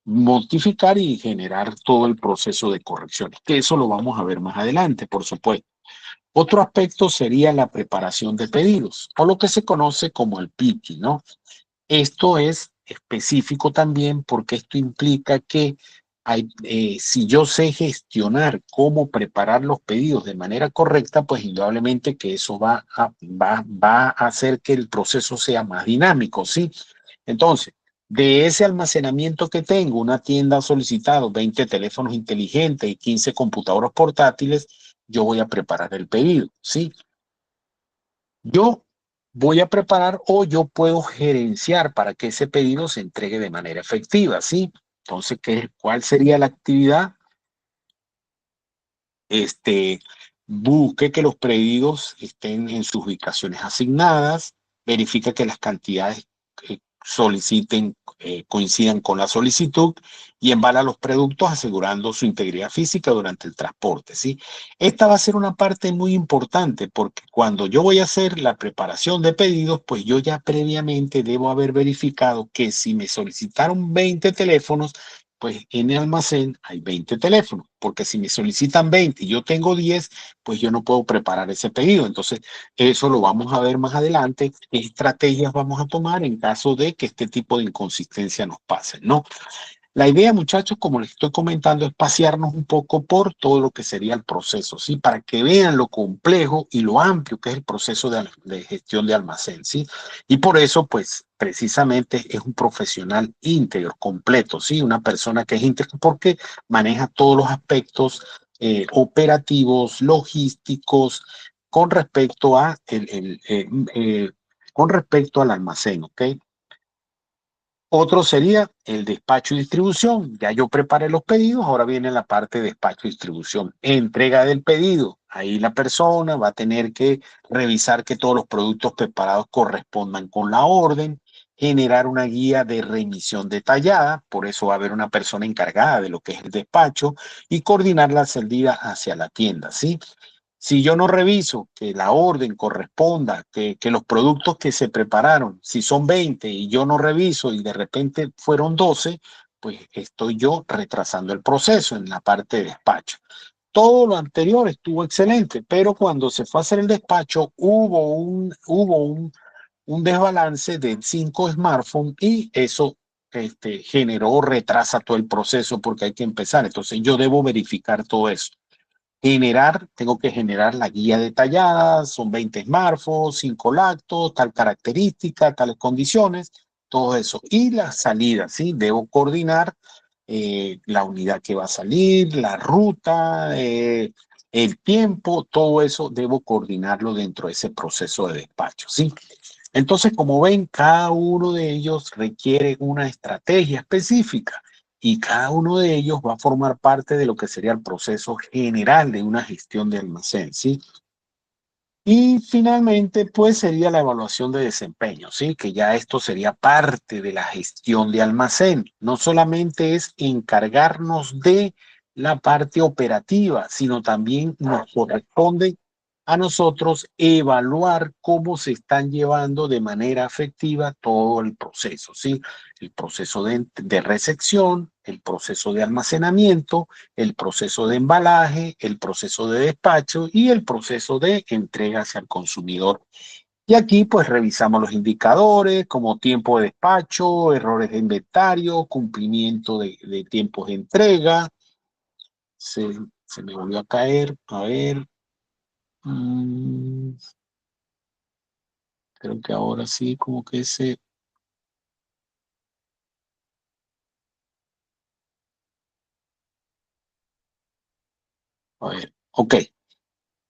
[SPEAKER 1] modificar y generar todo el proceso de correcciones, que eso lo vamos a ver más adelante, por supuesto. Otro aspecto sería la preparación de pedidos, o lo que se conoce como el picking, ¿no? Esto es específico también porque esto implica que si yo sé gestionar cómo preparar los pedidos de manera correcta, pues indudablemente que eso va a hacer que el proceso sea más dinámico, ¿sí? Entonces, De ese almacenamiento que tengo, una tienda ha solicitado 20 teléfonos inteligentes y 15 computadoras portátiles, yo voy a preparar el pedido, ¿sí? Yo voy a preparar o yo puedo gerenciar para que ese pedido se entregue de manera efectiva, ¿sí? Entonces, ¿cuál sería la actividad? Busque que los pedidos estén en sus ubicaciones asignadas, verifica que las cantidades que soliciten coincidan con la solicitud y embala los productos asegurando su integridad física durante el transporte, ¿sí? Esta va a ser una parte muy importante porque cuando yo voy a hacer la preparación de pedidos, pues yo ya previamente debo haber verificado que si me solicitaron 20 teléfonos, pues en el almacén hay 20 teléfonos, porque si me solicitan 20 y yo tengo 10, pues yo no puedo preparar ese pedido. Entonces, eso lo vamos a ver más adelante, qué estrategias vamos a tomar en caso de que este tipo de inconsistencia nos pase, ¿no? La idea, muchachos, como les estoy comentando, es pasearnos un poco por todo lo que sería el proceso, ¿sí? Para que vean lo complejo y lo amplio que es el proceso de gestión de almacén, ¿sí? Y por eso, pues, precisamente es un profesional íntegro, completo, ¿sí? Una persona que es íntegra porque maneja todos los aspectos operativos, logísticos, con respecto a con respecto al almacén, ¿ok? Otro sería el despacho y distribución. Ya yo preparé los pedidos, ahora viene la parte de despacho y distribución. Entrega del pedido. Ahí la persona va a tener que revisar que todos los productos preparados correspondan con la orden, generar una guía de remisión detallada, por eso va a haber una persona encargada de lo que es el despacho y coordinar la salida hacia la tienda, ¿sí? Si yo no reviso que la orden corresponda, que los productos que se prepararon, si son 20 y yo no reviso y de repente fueron 12, pues estoy yo retrasando el proceso en la parte de despacho. Todo lo anterior estuvo excelente, pero cuando se fue a hacer el despacho hubo un desbalance de 5 smartphones y eso generó, retrasa todo el proceso porque hay que empezar. Entonces yo debo verificar todo eso. Tengo que generar la guía detallada, son 20 smartphones, 5 lactos, tal característica, tales condiciones, todo eso. Y la salida, ¿sí? Debo coordinar la unidad que va a salir, la ruta, el tiempo, todo eso debo coordinarlo dentro de ese proceso de despacho, ¿sí? Entonces, como ven, cada uno de ellos requiere una estrategia específica y cada uno de ellos va a formar parte de lo que sería el proceso general de una gestión de almacén, ¿sí? Y finalmente, pues sería la evaluación de desempeño, ¿sí? Que ya esto sería parte de la gestión de almacén. No solamente es encargarnos de la parte operativa, sino también nos corresponde a nosotros evaluar cómo se están llevando de manera efectiva todo el proceso, ¿sí? El proceso de recepción, el proceso de almacenamiento, el proceso de embalaje, el proceso de despacho y el proceso de entrega hacia el consumidor. Y aquí pues revisamos los indicadores como tiempo de despacho, errores de inventario, cumplimiento de tiempos de entrega. Se, se me volvió a caer. A ver. mm, Creo que ahora sí, como que A ver, ok.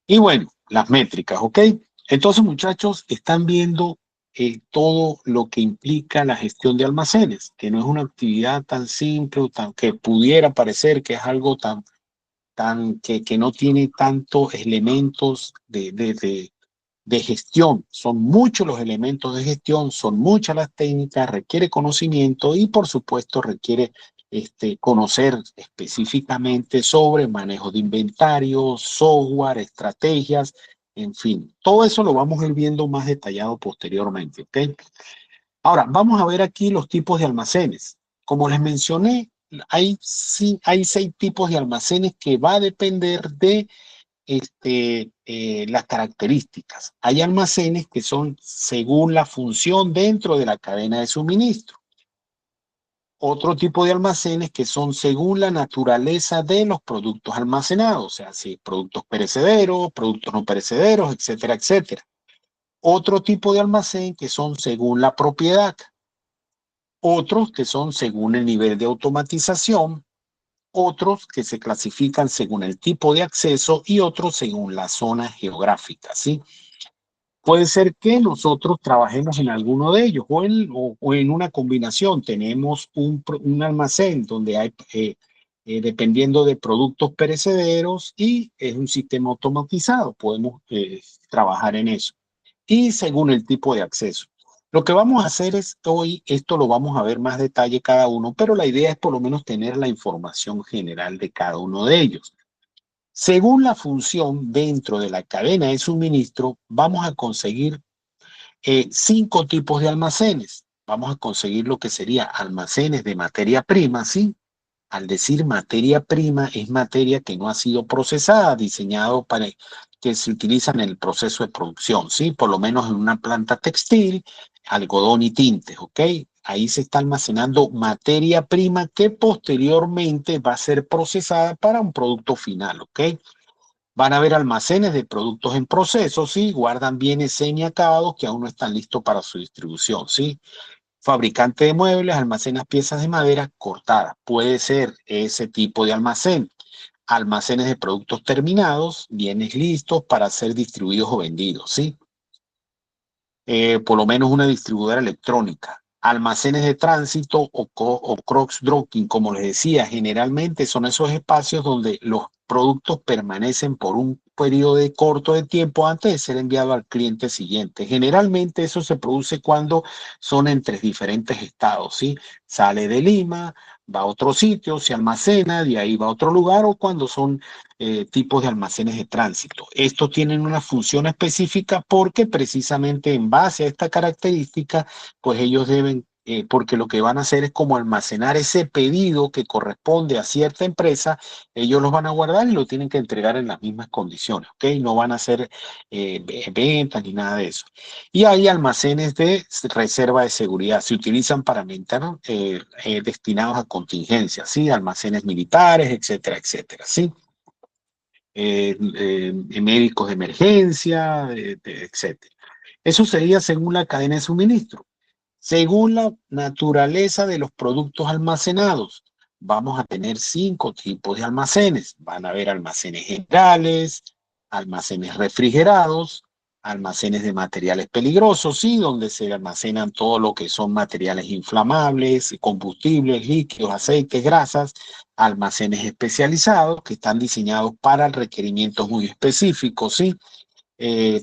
[SPEAKER 1] Y bueno, las métricas, ¿ok? Entonces, muchachos, están viendo todo lo que implica la gestión de almacenes, que no es una actividad tan simple o tan que pudiera parecer que es algo que no tiene tantos elementos de gestión. Son muchos los elementos de gestión, son muchas las técnicas, requiere conocimiento y por supuesto requiere conocer específicamente sobre manejo de inventario, software, estrategias, en fin. Todo eso lo vamos a ir viendo más detallado posteriormente. ¿Ok? Ahora, vamos a ver aquí los tipos de almacenes. Como les mencioné, hay 6 tipos de almacenes que va a depender de las características. Hay almacenes que son según la función dentro de la cadena de suministro. Otro tipo de almacenes que son según la naturaleza de los productos almacenados, o sea, si productos perecederos, productos no perecederos, etcétera, etcétera. Otro tipo de almacén que son según la propiedad. otros que son según el nivel de automatización, otros que se clasifican según el tipo de acceso y otros según la zona geográfica, ¿sí? Puede ser que nosotros trabajemos en alguno de ellos o en una combinación. Tenemos un almacén donde hay, dependiendo de productos perecederos y es un sistema automatizado. Podemos trabajar en eso. Y según el tipo de acceso. Lo que vamos a hacer es hoy, esto lo vamos a ver más detalle cada uno, pero la idea es por lo menos tener la información general de cada uno de ellos. Según la función dentro de la cadena de suministro, vamos a conseguir 5 tipos de almacenes. Vamos a conseguir lo que sería almacenes de materia prima, ¿sí? Al decir materia prima, es materia que no ha sido procesada, diseñado para que se utiliza en el proceso de producción, ¿sí? Por lo menos en una planta textil, algodón y tintes, ¿ok? Ahí se está almacenando materia prima que posteriormente va a ser procesada para un producto final, ¿ok? Van a haber almacenes de productos en proceso, ¿sí? Guardan bienes semi-acabados que aún no están listos para su distribución, ¿sí? Fabricante de muebles, almacenas piezas de madera cortadas. Puede ser ese tipo de almacén. Almacenes de productos terminados, bienes listos para ser distribuidos o vendidos, ¿sí? Por lo menos una distribuidora electrónica. Almacenes de tránsito o cross-docking, como les decía, generalmente son esos espacios donde los productos permanecen por un periodo corto de tiempo antes de ser enviado al cliente siguiente. Generalmente eso se produce cuando son entre diferentes estados, ¿sí? Sale de Lima, va a otro sitio, se almacena, de ahí va a otro lugar o cuando son tipos de almacenes de tránsito. Estos tienen una función específica porque precisamente en base a esta característica, pues ellos deben, porque lo que van a hacer es como almacenar ese pedido que corresponde a cierta empresa, ellos los van a guardar y lo tienen que entregar en las mismas condiciones, ¿ok? No van a hacer ventas ni nada de eso. Y hay almacenes de reserva de seguridad, se utilizan para aumentar destinados a contingencias, ¿sí? Almacenes militares, etcétera, etcétera, ¿sí? Médicos de emergencia, etcétera. Eso sería según la cadena de suministro. Según la naturaleza de los productos almacenados, vamos a tener 5 tipos de almacenes. Van a haber almacenes generales, almacenes refrigerados, almacenes de materiales peligrosos, sí, donde se almacenan todo lo que son materiales inflamables, combustibles, líquidos, aceites, grasas, almacenes especializados que están diseñados para requerimientos muy específicos, sí,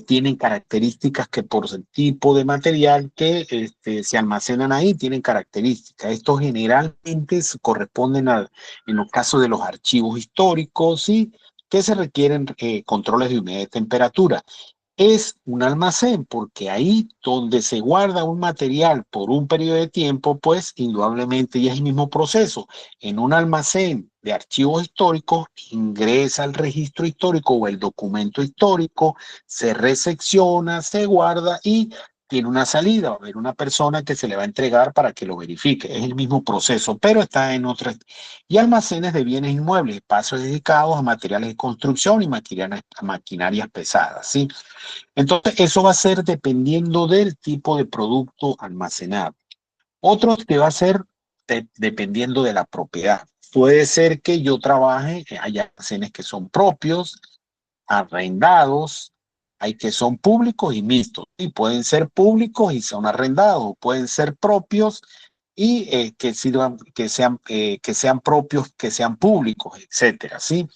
[SPEAKER 1] tienen características que por el tipo de material que se almacenan ahí tienen características. Estos generalmente corresponden en los casos de los archivos históricos, ¿sí? Que se requieren controles de humedad y temperatura. Es un almacén porque ahí donde se guarda un material por un periodo de tiempo, pues indudablemente ya es el mismo proceso. En un almacén de archivos históricos ingresa el registro histórico o el documento histórico, se resecciona, se guarda y tiene una salida. Va a haber una persona que se le va a entregar para que lo verifique. Es el mismo proceso, pero está en otras. Y almacenes de bienes inmuebles, espacios dedicados a materiales de construcción y maquinarias pesadas, ¿sí? Entonces, eso va a ser dependiendo del tipo de producto almacenado. Otro que va a ser dependiendo de la propiedad. Puede ser que yo trabaje, hay almacenes que son propios, arrendados, hay que son públicos y mixtos. Y pueden ser públicos y son arrendados, pueden ser propios y que sirvan, que sean propios, que sean públicos, etcétera, ¿sí?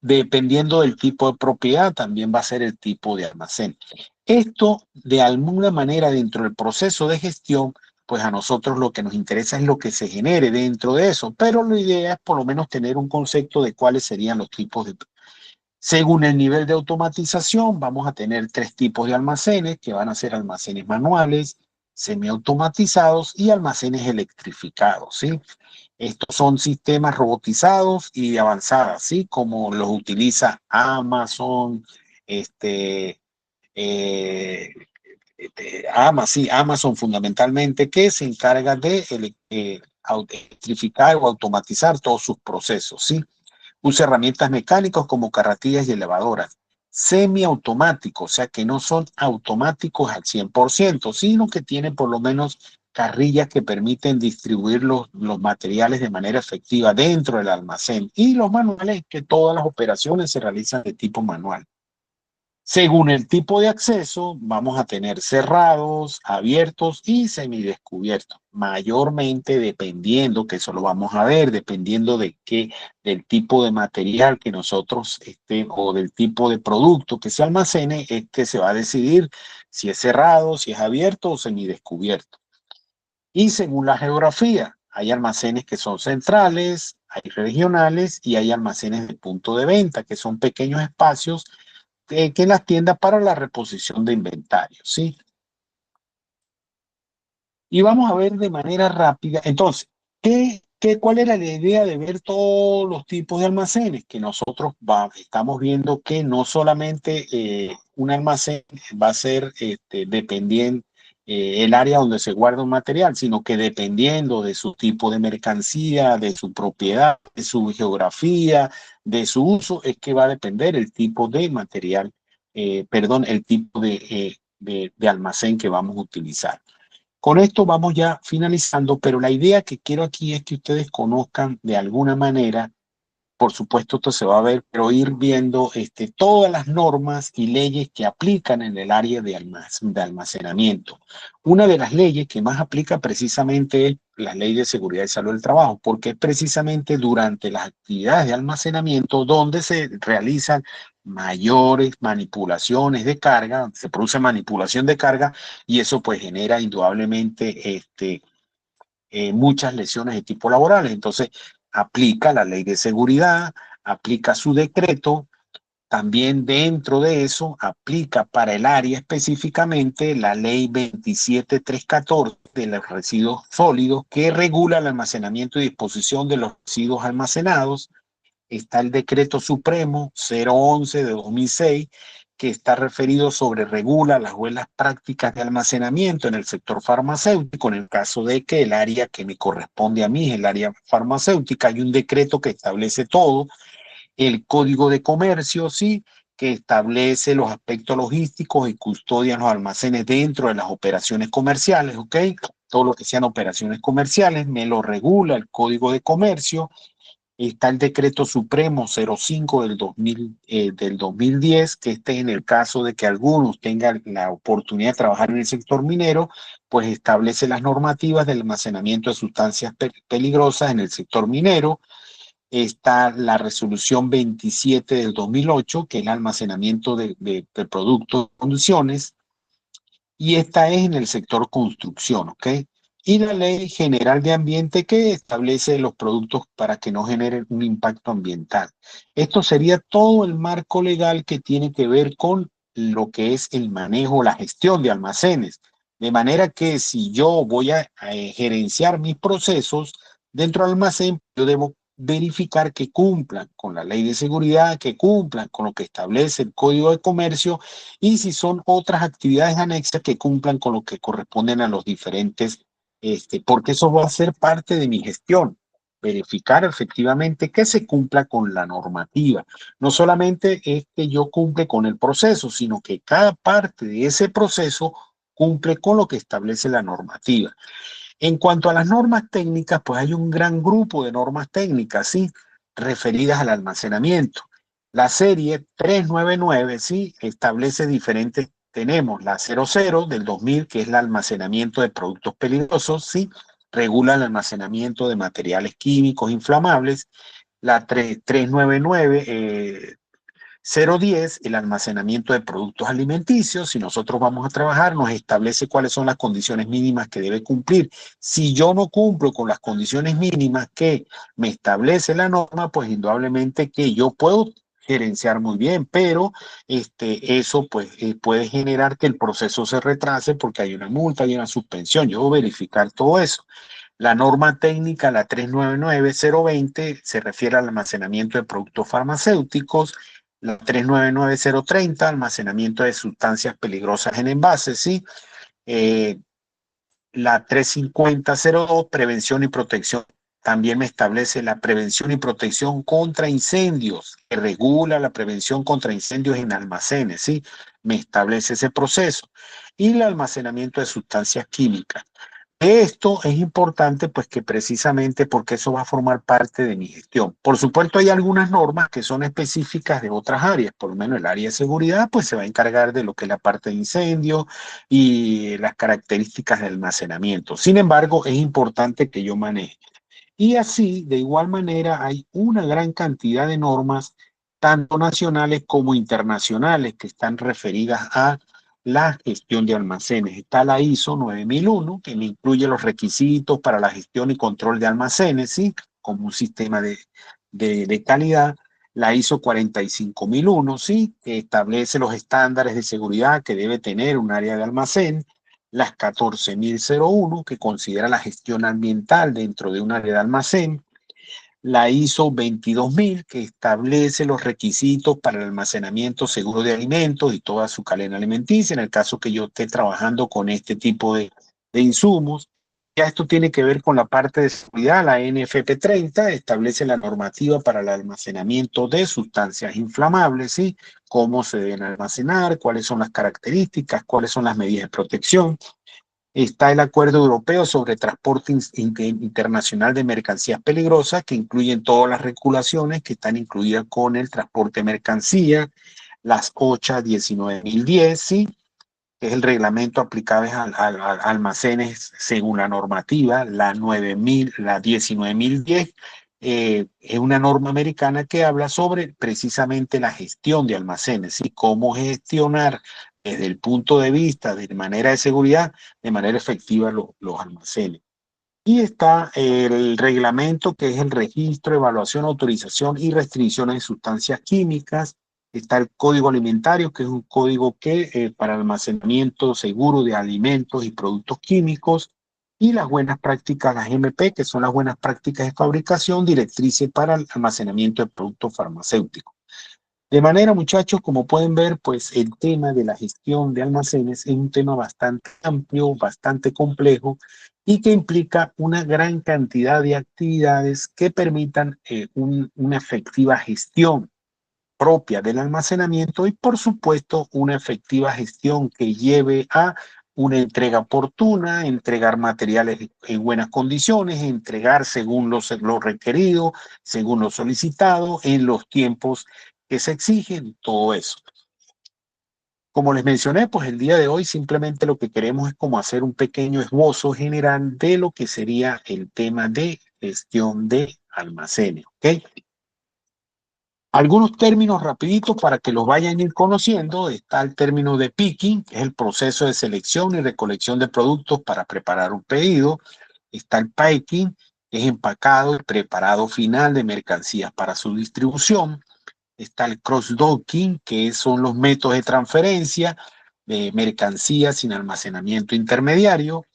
[SPEAKER 1] Dependiendo del tipo de propiedad, también va a ser el tipo de almacén. Esto, de alguna manera, dentro del proceso de gestión, pues a nosotros lo que nos interesa es lo que se genere dentro de eso, pero la idea es por lo menos tener un concepto de cuáles serían los tipos de. Según el nivel de automatización, vamos a tener 3 tipos de almacenes, que van a ser almacenes manuales, semiautomatizados y almacenes electrificados, ¿sí? Estos son sistemas robotizados y de avanzada, ¿sí? Como los utiliza Amazon, este, eh, Amazon fundamentalmente, que se encarga de electrificar o automatizar todos sus procesos, ¿sí? Usa herramientas mecánicas como carretillas y elevadoras. Semiautomáticos, o sea que no son automáticos al 100%, sino que tienen por lo menos carrillas que permiten distribuir los materiales de manera efectiva dentro del almacén, y los manuales, que todas las operaciones se realizan de tipo manual. Según el tipo de acceso, vamos a tener cerrados, abiertos y semidescubiertos, mayormente dependiendo, que eso lo vamos a ver, dependiendo de qué, del tipo de material que nosotros o del tipo de producto que se almacene, es que se va a decidir si es cerrado, si es abierto o semidescubierto. Y según la geografía, hay almacenes que son centrales, hay regionales y hay almacenes de punto de venta, que son pequeños espacios que en las tiendas para la reposición de inventario, ¿sí? Y vamos a ver de manera rápida. Entonces, ¿cuál era la idea de ver todos los tipos de almacenes? Que nosotros estamos viendo que no solamente un almacén va a ser dependiendo el área donde se guarda un material, sino que dependiendo de su tipo de mercancía, de su propiedad, de su geografía, de su uso, es que va a depender el tipo de material, perdón, el tipo de almacén que vamos a utilizar. Con esto vamos ya finalizando, pero la idea que quiero aquí es que ustedes conozcan de alguna manera, por supuesto esto se va a ver, pero ir viendo todas las normas y leyes que aplican en el área de almacenamiento. Una de las leyes que más aplica precisamente es la Ley de Seguridad y Salud del Trabajo, porque es precisamente durante las actividades de almacenamiento donde se realizan mayores manipulaciones de carga, se produce manipulación de carga, y eso pues genera indudablemente muchas lesiones de tipo laboral. Entonces, aplica la ley de seguridad, aplica su decreto, también dentro de eso aplica para el área específicamente la ley 27314 de los residuos sólidos, que regula el almacenamiento y disposición de los residuos almacenados. Está el decreto supremo 011 de 2006, que está referido sobre regula las buenas prácticas de almacenamiento en el sector farmacéutico. En el caso de que el área que me corresponde a mí es el área farmacéutica, hay un decreto que establece todo. El Código de Comercio, sí, que establece los aspectos logísticos y custodia los almacenes dentro de las operaciones comerciales, ¿ok? Todo lo que sean operaciones comerciales me lo regula el Código de Comercio. Está el decreto supremo 05 del 2010, que en el caso de que algunos tengan la oportunidad de trabajar en el sector minero, pues establece las normativas del almacenamiento de sustancias peligrosas en el sector minero. Está la resolución 27 del 2008, que es el almacenamiento de productos y condiciones, y esta es en el sector construcción, ¿ok? Y la Ley General de Ambiente, que establece los productos para que no generen un impacto ambiental. Esto sería todo el marco legal que tiene que ver con lo que es el manejo, la gestión de almacenes. De manera que si yo voy a gerenciar mis procesos dentro del almacén, yo debo verificar que cumplan con la ley de seguridad, que cumplan con lo que establece el Código de Comercio, y si son otras actividades anexas, que cumplan con lo que corresponden a los diferentes, porque eso va a ser parte de mi gestión, verificar efectivamente que se cumpla con la normativa. No solamente es que yo cumple con el proceso, sino que cada parte de ese proceso cumple con lo que establece la normativa. En cuanto a las normas técnicas, pues hay un gran grupo de normas técnicas, ¿sí? Referidas al almacenamiento. La serie 399, ¿sí? Establece diferentes, tenemos la 00 del 2000, que es el almacenamiento de productos peligrosos, ¿sí? Regula el almacenamiento de materiales químicos inflamables. La 399, 010, el almacenamiento de productos alimenticios. Si nosotros vamos a trabajar, nos establece cuáles son las condiciones mínimas que debe cumplir. Si yo no cumplo con las condiciones mínimas que me establece la norma, pues indudablemente que yo puedo gerenciar muy bien, pero eso pues puede generar que el proceso se retrase porque hay una multa, hay una suspensión. Yo debo verificar todo eso. La norma técnica, la 399-020, se refiere al almacenamiento de productos farmacéuticos. La 399-030, almacenamiento de sustancias peligrosas en envases, ¿sí? Eh, la 350-02, prevención y protección. También me establece la prevención y protección contra incendios, que regula la prevención contra incendios en almacenes, ¿sí? Me establece ese proceso. Y el almacenamiento de sustancias químicas. Esto es importante, pues que precisamente porque eso va a formar parte de mi gestión. Por supuesto, hay algunas normas que son específicas de otras áreas, por lo menos el área de seguridad, pues se va a encargar de lo que es la parte de incendio y las características de almacenamiento. Sin embargo, es importante que yo maneje. Y así, de igual manera, hay una gran cantidad de normas, tanto nacionales como internacionales, que están referidas a la gestión de almacenes. Está la ISO 9001, que me incluye los requisitos para la gestión y control de almacenes, ¿sí? Como un sistema de calidad. La ISO 45001, ¿sí? Que establece los estándares de seguridad que debe tener un área de almacén. Las 14001, que considera la gestión ambiental dentro de un área de almacén. La ISO 22000, que establece los requisitos para el almacenamiento seguro de alimentos y toda su cadena alimenticia, en el caso que yo esté trabajando con este tipo de insumos. Ya esto tiene que ver con la parte de seguridad. La NFP 30 establece la normativa para el almacenamiento de sustancias inflamables, ¿sí? Cómo se deben almacenar, cuáles son las características, cuáles son las medidas de protección. Está el Acuerdo Europeo sobre Transporte Internacional de Mercancías Peligrosas, que incluyen todas las regulaciones que están incluidas con el transporte de mercancía, las OCHA 19010, ¿sí? Que es el reglamento aplicable a almacenes según la normativa, la 9000, la 19010, es una norma americana que habla sobre precisamente la gestión de almacenes y cómo gestionar desde el punto de vista de manera de seguridad, de manera efectiva los almacenes. Y está el reglamento, que es el registro, evaluación, autorización y restricciones de sustancias químicas. Está el código alimentario, que es un código que para almacenamiento seguro de alimentos y productos químicos. Y las buenas prácticas, las MP, que son las buenas prácticas de fabricación, directrices para el almacenamiento de productos farmacéuticos. De manera, muchachos, como pueden ver, pues el tema de la gestión de almacenes es un tema bastante amplio, bastante complejo y que implica una gran cantidad de actividades que permitan una efectiva gestión propia del almacenamiento y, por supuesto, una efectiva gestión que lleve a una entrega oportuna, entregar materiales en buenas condiciones, entregar según lo requerido, según lo solicitado, en los tiempos que se exigen, todo eso. Como les mencioné, pues el día de hoy simplemente lo que queremos es como hacer un pequeño esbozo general de lo que sería el tema de gestión de almacenes, ¿ok? Algunos términos rapiditos para que los vayan a ir conociendo. Está el término de picking, que es el proceso de selección y recolección de productos para preparar un pedido. Está el packing, que es empacado y preparado final de mercancías para su distribución. Está el cross-docking, que son los métodos de transferencia de mercancías sin almacenamiento intermediario.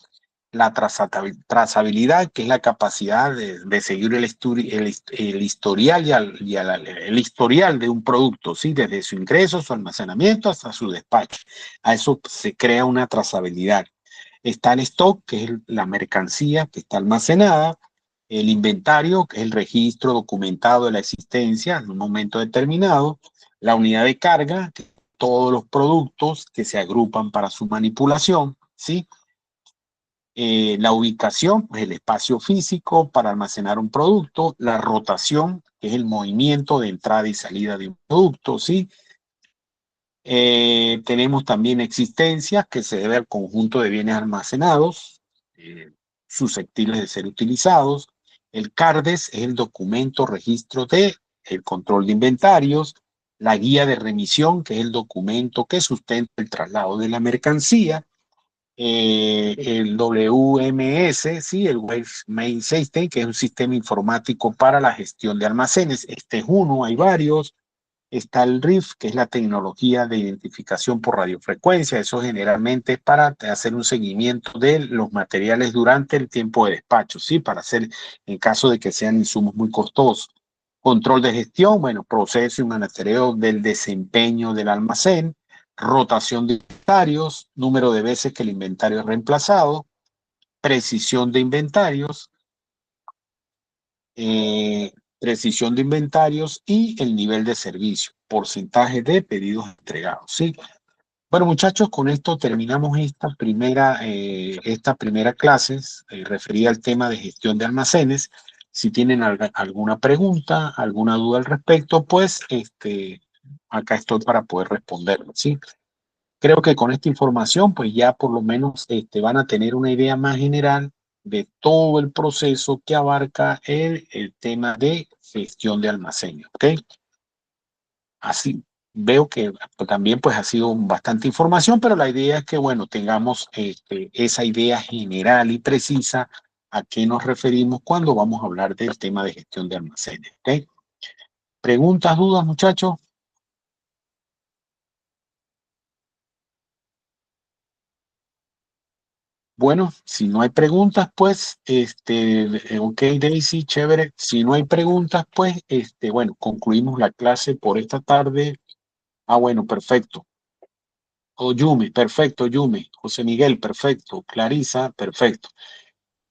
[SPEAKER 1] La trazabilidad, que es la capacidad de seguir el historial el historial de un producto, ¿sí? Desde su ingreso, su almacenamiento hasta su despacho. A eso se crea una trazabilidad. Está el stock, que es la mercancía que está almacenada. El inventario, que es el registro documentado de la existencia en un momento determinado. La unidad de carga, que todos los productos que se agrupan para su manipulación, ¿sí? La ubicación, pues el espacio físico para almacenar un producto, la rotación, que es el movimiento de entrada y salida de un producto, ¿sí? Tenemos también existencias, que se debe al conjunto de bienes almacenados, susceptibles de ser utilizados. El CARDES es el documento registro de el control de inventarios. La guía de remisión, que es el documento que sustenta el traslado de la mercancía. El WMS, ¿sí? El Warehouse Main System, que es un sistema informático para la gestión de almacenes. Este es uno, hay varios. Está el RIF, que es la tecnología de identificación por radiofrecuencia. Eso generalmente es para hacer un seguimiento de los materiales durante el tiempo de despacho, ¿sí? Para hacer, en caso de que sean insumos muy costosos. Control de gestión, bueno, proceso y monitoreo del desempeño del almacén. Rotación de inventarios, número de veces que el inventario es reemplazado. Precisión de inventarios, eh, precisión de inventarios y el nivel de servicio, porcentaje de pedidos entregados, ¿sí? Bueno, muchachos, con esto terminamos esta primera clase referida al tema de gestión de almacenes. Si tienen alguna pregunta, alguna duda al respecto, pues acá estoy para poder responderlo, ¿sí? Creo que con esta información, pues ya por lo menos van a tener una idea más general de todo el proceso que abarca el tema de gestión de almacenes, ¿ok? Así veo que también pues ha sido bastante información, pero la idea es que, bueno, tengamos esa idea general y precisa a qué nos referimos cuando vamos a hablar del tema de gestión de almacenes, ¿ok? ¿Preguntas, dudas, muchachos? Bueno, si no hay preguntas, pues, ok, Daisy, chévere. Si no hay preguntas, pues, bueno, concluimos la clase por esta tarde. Ah, bueno, perfecto. O Yumi, perfecto, Yumi. José Miguel, perfecto. Clarisa, perfecto.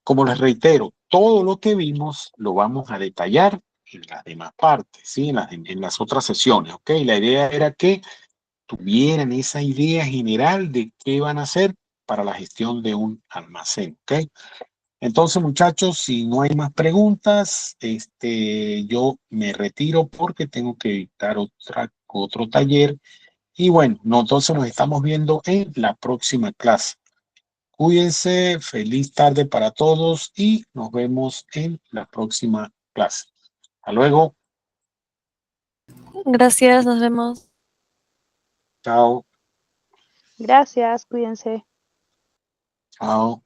[SPEAKER 1] Como les reitero, todo lo que vimos lo vamos a detallar en las demás partes, ¿sí? En las otras sesiones, ¿ok? La idea era que tuvieran esa idea general de qué van a hacer para la gestión de un almacén, ¿ok? Entonces, muchachos, si no hay más preguntas, yo me retiro porque tengo que dictar otro taller. Y bueno, entonces nos estamos viendo en la próxima clase. Cuídense, feliz tarde para todos y nos vemos en la próxima clase. Hasta luego.
[SPEAKER 2] Gracias, nos vemos.
[SPEAKER 1] Chao.
[SPEAKER 3] Gracias, cuídense.
[SPEAKER 1] Chao.